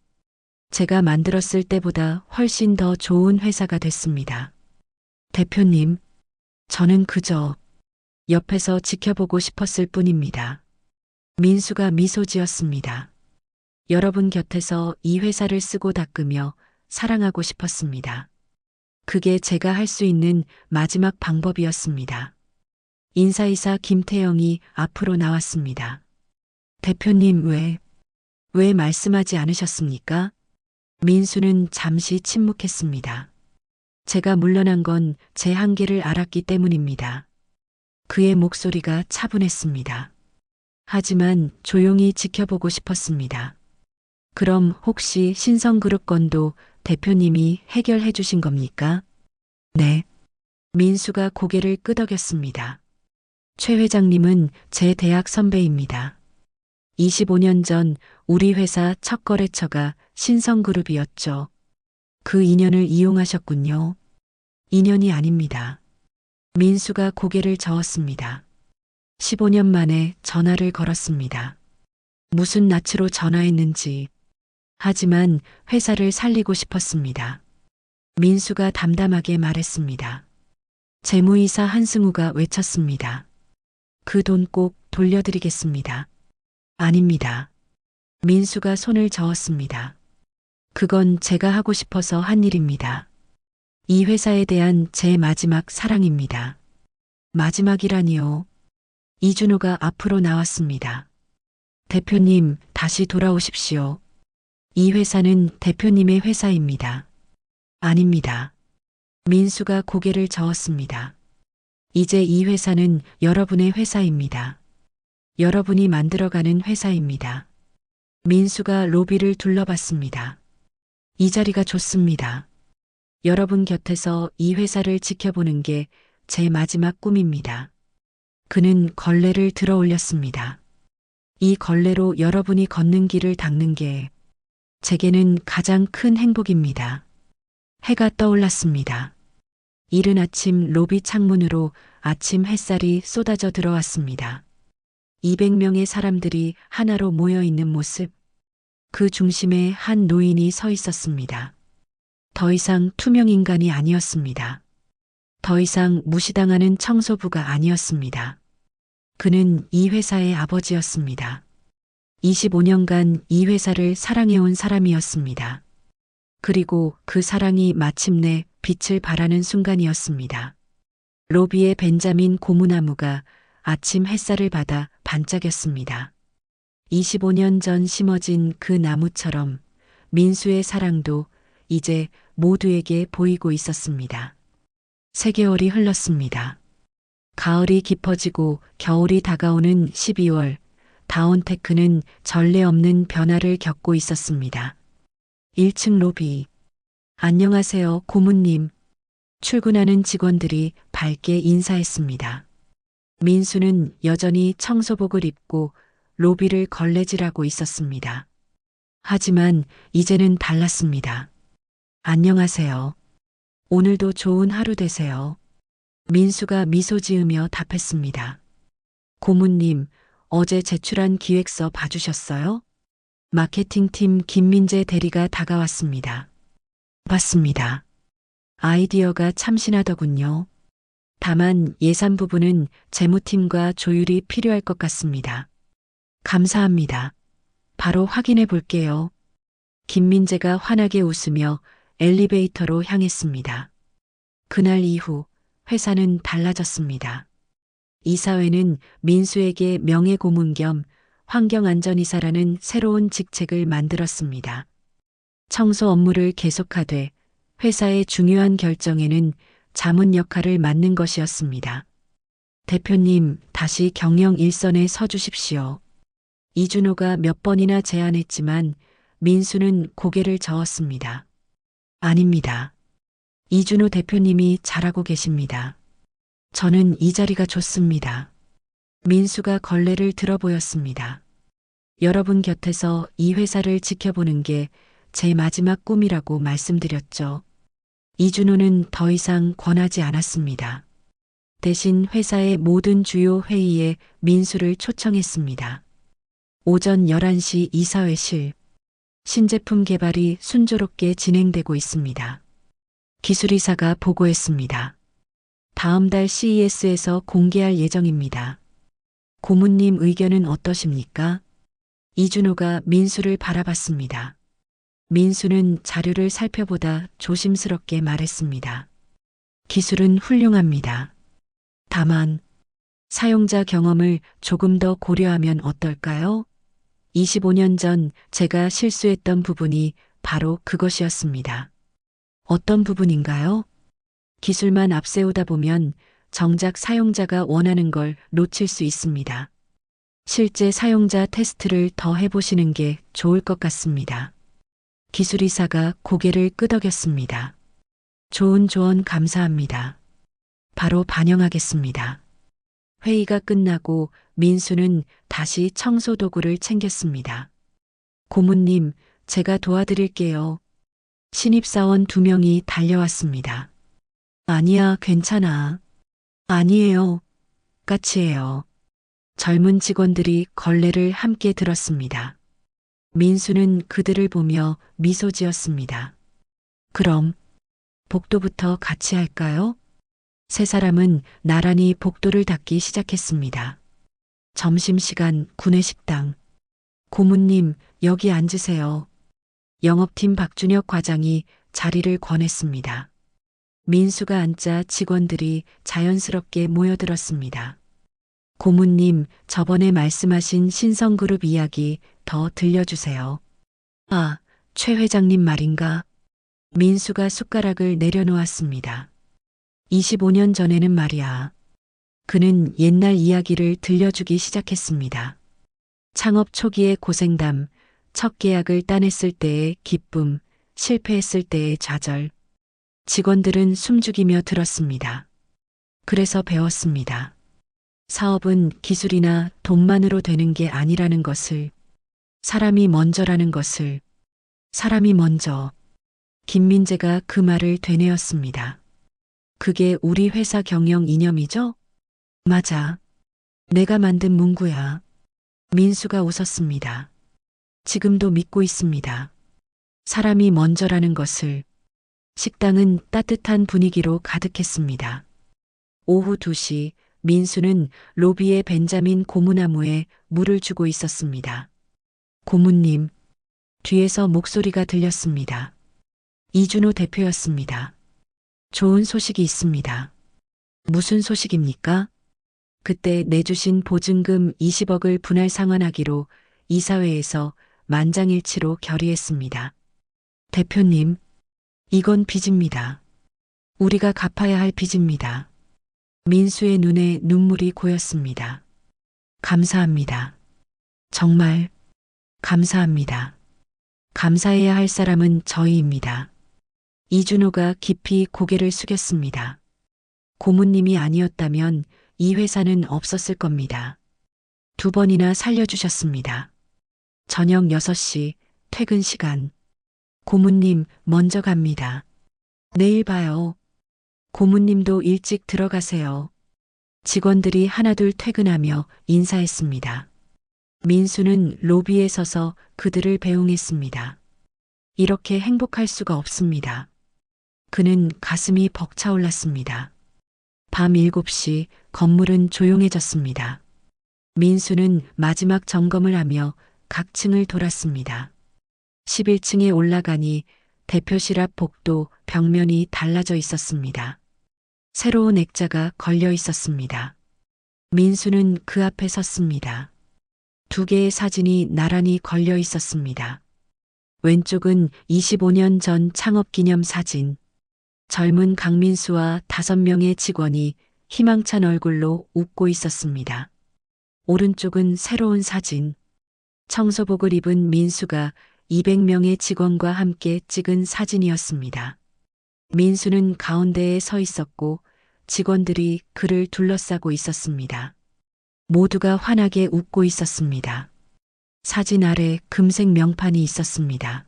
제가 만들었을 때보다 훨씬 더 좋은 회사가 됐습니다. 대표님, 저는 그저 옆에서 지켜보고 싶었을 뿐입니다. 민수가 미소 지었습니다. 여러분 곁에서 이 회사를 쓰고 닦으며 사랑하고 싶었습니다. 그게 제가 할 수 있는 마지막 방법이었습니다. 인사이사 김태영이 앞으로 나왔습니다. 대표님 왜 말씀하지 않으셨습니까? 민수는 잠시 침묵했습니다. 제가 물러난 건 제 한계를 알았기 때문입니다. 그의 목소리가 차분했습니다. 하지만 조용히 지켜보고 싶었습니다. 그럼 혹시 신성그룹 건도 대표님이 해결해 주신 겁니까? 네. 민수가 고개를 끄덕였습니다. 최 회장님은 제 대학 선배입니다. 25년 전 우리 회사 첫 거래처가 신성그룹이었죠. 그 인연을 이용하셨군요. 인연이 아닙니다. 민수가 고개를 저었습니다. 15년 만에 전화를 걸었습니다. 무슨 낯으로 전화했는지. 하지만 회사를 살리고 싶었습니다. 민수가 담담하게 말했습니다. 재무이사 한승우가 외쳤습니다. 그 돈 꼭 돌려드리겠습니다. 아닙니다. 민수가 손을 저었습니다. 그건 제가 하고 싶어서 한 일입니다. 이 회사에 대한 제 마지막 사랑입니다. 마지막이라니요. 이준호가 앞으로 나왔습니다. 대표님, 다시 돌아오십시오. 이 회사는 대표님의 회사입니다. 아닙니다. 민수가 고개를 저었습니다. 이제 이 회사는 여러분의 회사입니다. 여러분이 만들어가는 회사입니다. 민수가 로비를 둘러봤습니다. 이 자리가 좋습니다. 여러분 곁에서 이 회사를 지켜보는 게 제 마지막 꿈입니다. 그는 걸레를 들어 올렸습니다. 이 걸레로 여러분이 걷는 길을 닦는 게 제게는 가장 큰 행복입니다. 해가 떠올랐습니다. 이른 아침 로비 창문으로 아침 햇살이 쏟아져 들어왔습니다. 200명의 사람들이 하나로 모여 있는 모습. 그 중심에 한 노인이 서 있었습니다. 더 이상 투명 인간이 아니었습니다. 더 이상 무시당하는 청소부가 아니었습니다. 그는 이 회사의 아버지였습니다. 25년간 이 회사를 사랑해온 사람이었습니다. 그리고 그 사랑이 마침내 빛을 발하는 순간이었습니다. 로비의 벤자민 고무나무가 아침 햇살을 받아 반짝였습니다. 25년 전 심어진 그 나무처럼 민수의 사랑도 이제 모두에게 보이고 있었습니다. 3개월이 흘렀습니다. 가을이 깊어지고 겨울이 다가오는 12월, 다운테크는 전례 없는 변화를 겪고 있었습니다. 1층 로비. 안녕하세요, 고문님. 출근하는 직원들이 밝게 인사했습니다. 민수는 여전히 청소복을 입고 로비를 걸레질하고 있었습니다. 하지만 이제는 달랐습니다. 안녕하세요. 오늘도 좋은 하루 되세요. 민수가 미소 지으며 답했습니다. 고문님, 어제 제출한 기획서 봐주셨어요? 마케팅팀 김민재 대리가 다가왔습니다. 봤습니다. 아이디어가 참신하더군요. 다만 예산 부분은 재무팀과 조율이 필요할 것 같습니다. 감사합니다. 바로 확인해 볼게요. 김민재가 환하게 웃으며 엘리베이터로 향했습니다. 그날 이후 회사는 달라졌습니다. 이사회는 민수에게 명예고문 겸 환경안전이사라는 새로운 직책을 만들었습니다. 청소 업무를 계속하되 회사의 중요한 결정에는 자문 역할을 맡는 것이었습니다. 대표님, 다시 경영 일선에 서주십시오. 이준호가 몇 번이나 제안했지만 민수는 고개를 저었습니다. 아닙니다. 이준호 대표님이 잘하고 계십니다. 저는 이 자리가 좋습니다. 민수가 걸레를 들어 보였습니다. 여러분 곁에서 이 회사를 지켜보는 게 제 마지막 꿈이라고 말씀드렸죠. 이준호는 더 이상 권하지 않았습니다. 대신 회사의 모든 주요 회의에 민수를 초청했습니다. 오전 11시 이사회실. 신제품 개발이 순조롭게 진행되고 있습니다. 기술이사가 보고했습니다. 다음 달 CES에서 공개할 예정입니다. 고문님 의견은 어떠십니까? 이준호가 민수를 바라봤습니다. 민수는 자료를 살펴보다 조심스럽게 말했습니다. 기술은 훌륭합니다. 다만 사용자 경험을 조금 더 고려하면 어떨까요? 25년 전 제가 실수했던 부분이 바로 그것이었습니다. 어떤 부분인가요? 기술만 앞세우다 보면 정작 사용자가 원하는 걸 놓칠 수 있습니다. 실제 사용자 테스트를 더 해보시는 게 좋을 것 같습니다. 기술이사가 고개를 끄덕였습니다. 좋은 조언 감사합니다. 바로 반영하겠습니다. 회의가 끝나고 민수는 다시 청소 도구를 챙겼습니다. 고문님, 제가 도와드릴게요. 신입사원 2명이 달려왔습니다. 아니야, 괜찮아. 아니에요. 까치예요. 젊은 직원들이 걸레를 함께 들었습니다. 민수는 그들을 보며 미소 지었습니다. 그럼 복도부터 같이 할까요? 세 사람은 나란히 복도를 닦기 시작했습니다. 점심시간 구내식당. 고문님, 여기 앉으세요. 영업팀 박준혁 과장이 자리를 권했습니다. 민수가 앉자 직원들이 자연스럽게 모여들었습니다. 고문님, 저번에 말씀하신 신성그룹 이야기 더 들려주세요. 아, 최 회장님 말인가? 민수가 숟가락을 내려놓았습니다. 25년 전에는 말이야. 그는 옛날 이야기를 들려주기 시작했습니다. 창업 초기의 고생담, 첫 계약을 따냈을 때의 기쁨, 실패했을 때의 좌절. 직원들은 숨죽이며 들었습니다. 그래서 배웠습니다. 사업은 기술이나 돈만으로 되는 게 아니라는 것을, 사람이 먼저라는 것을, 사람이 먼저. 김민재가 그 말을 되뇌었습니다. 그게 우리 회사 경영 이념이죠? 맞아. 내가 만든 문구야. 민수가 웃었습니다. 지금도 믿고 있습니다. 사람이 먼저라는 것을. 식당은 따뜻한 분위기로 가득했습니다. 오후 2시 민수는 로비의 벤자민 고무나무에 물을 주고 있었습니다. 고모님, 뒤에서 목소리가 들렸습니다. 이준호 대표였습니다. 좋은 소식이 있습니다. 무슨 소식입니까? 그때 내주신 보증금 20억을 분할 상환하기로 이사회에서 만장일치로 결의했습니다. 대표님, 이건 빚입니다. 우리가 갚아야 할 빚입니다. 민수의 눈에 눈물이 고였습니다. 감사합니다. 정말 감사합니다. 감사해야 할 사람은 저희입니다. 이준호가 깊이 고개를 숙였습니다. 고모님이 아니었다면 이 회사는 없었을 겁니다. 2번이나 살려주셨습니다. 저녁 6시 퇴근 시간. 고모님 먼저 갑니다. 내일 봐요. 고모님도 일찍 들어가세요. 직원들이 하나둘 퇴근하며 인사했습니다. 민수는 로비에 서서 그들을 배웅했습니다. 이렇게 행복할 수가 없습니다. 그는 가슴이 벅차올랐습니다. 밤 7시 건물은 조용해졌습니다. 민수는 마지막 점검을 하며 각 층을 돌았습니다. 11층에 올라가니 대표실 앞 복도 벽면이 달라져 있었습니다. 새로운 액자가 걸려 있었습니다. 민수는 그 앞에 섰습니다. 2개의 사진이 나란히 걸려 있었습니다. 왼쪽은 25년 전 창업 기념 사진. 젊은 강민수와 5명의 직원이 희망찬 얼굴로 웃고 있었습니다. 오른쪽은 새로운 사진. 청소복을 입은 민수가 200명의 직원과 함께 찍은 사진이었습니다. 민수는 가운데에 서 있었고 직원들이 그를 둘러싸고 있었습니다. 모두가 환하게 웃고 있었습니다. 사진 아래 금색 명판이 있었습니다.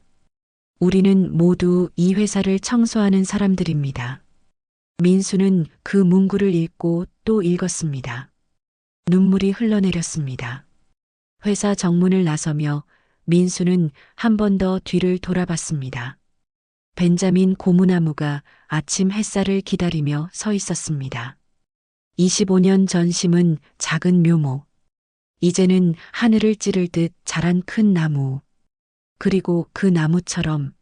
우리는 모두 이 회사를 청소하는 사람들입니다. 민수는 그 문구를 읽고 또 읽었습니다. 눈물이 흘러내렸습니다. 회사 정문을 나서며 민수는 한 번 더 뒤를 돌아봤습니다. 벤자민 고무나무가 아침 햇살을 기다리며 서 있었습니다. 25년 전 심은 작은 묘목. 이제는 하늘을 찌를 듯 자란 큰 나무. 그리고 그 나무처럼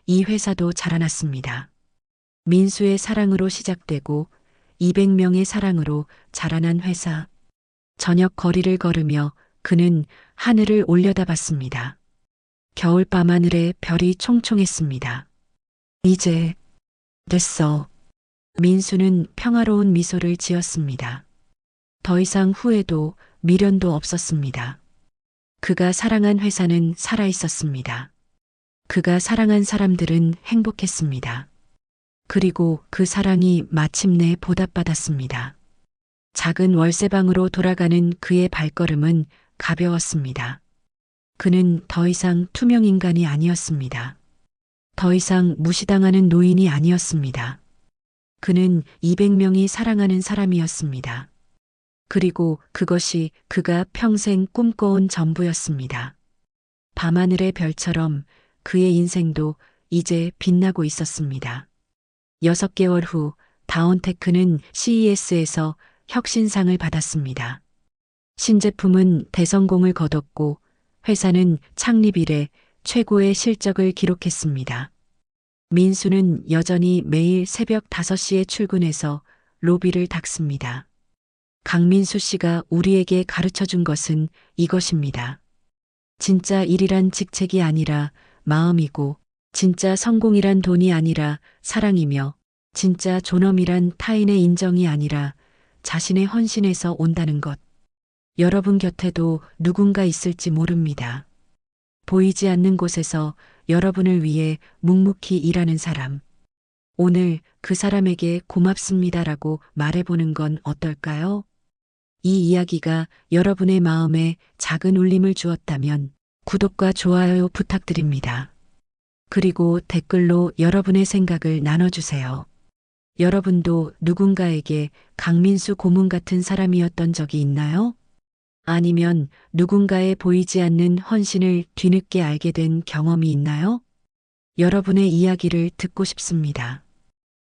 이 회사도 자라났습니다. 민수의 사랑으로 시작되고 200명의 사랑으로 자라난 회사. 저녁 거리를 걸으며 그는 하늘을 올려다봤습니다. 겨울밤 하늘에 별이 총총했습니다. 이제 됐어. 민수는 평화로운 미소를 지었습니다. 더 이상 후회도 미련도 없었습니다. 그가 사랑한 회사는 살아 있었습니다. 그가 사랑한 사람들은 행복했습니다. 그리고 그 사랑이 마침내 보답받았습니다. 작은 월세방으로 돌아가는 그의 발걸음은 가벼웠습니다. 그는 더 이상 투명 인간이 아니었습니다. 더 이상 무시당하는 노인이 아니었습니다. 그는 200명이 사랑하는 사람이었습니다. 그리고 그것이 그가 평생 꿈꿔온 전부였습니다. 밤하늘의 별처럼 그의 인생도 이제 빛나고 있었습니다. 6개월 후 다운테크는 CES에서 혁신상을 받았습니다. 신제품은 대성공을 거뒀고 회사는 창립 이래 최고의 실적을 기록했습니다. 민수는 여전히 매일 새벽 5시에 출근해서 로비를 닦습니다. 강민수 씨가 우리에게 가르쳐 준 것은 이것입니다. 진짜 일이란 직책이 아니라 마음이고, 진짜 성공이란 돈이 아니라 사랑이며, 진짜 존엄이란 타인의 인정이 아니라 자신의 헌신에서 온다는 것. 여러분 곁에도 누군가 있을지 모릅니다. 보이지 않는 곳에서 여러분을 위해 묵묵히 일하는 사람. 오늘 그 사람에게 고맙습니다라고 말해보는 건 어떨까요? 이 이야기가 여러분의 마음에 작은 울림을 주었다면 구독과 좋아요 부탁드립니다. 그리고 댓글로 여러분의 생각을 나눠주세요. 여러분도 누군가에게 강민수 고문 같은 사람이었던 적이 있나요? 아니면 누군가의 보이지 않는 헌신을 뒤늦게 알게 된 경험이 있나요? 여러분의 이야기를 듣고 싶습니다.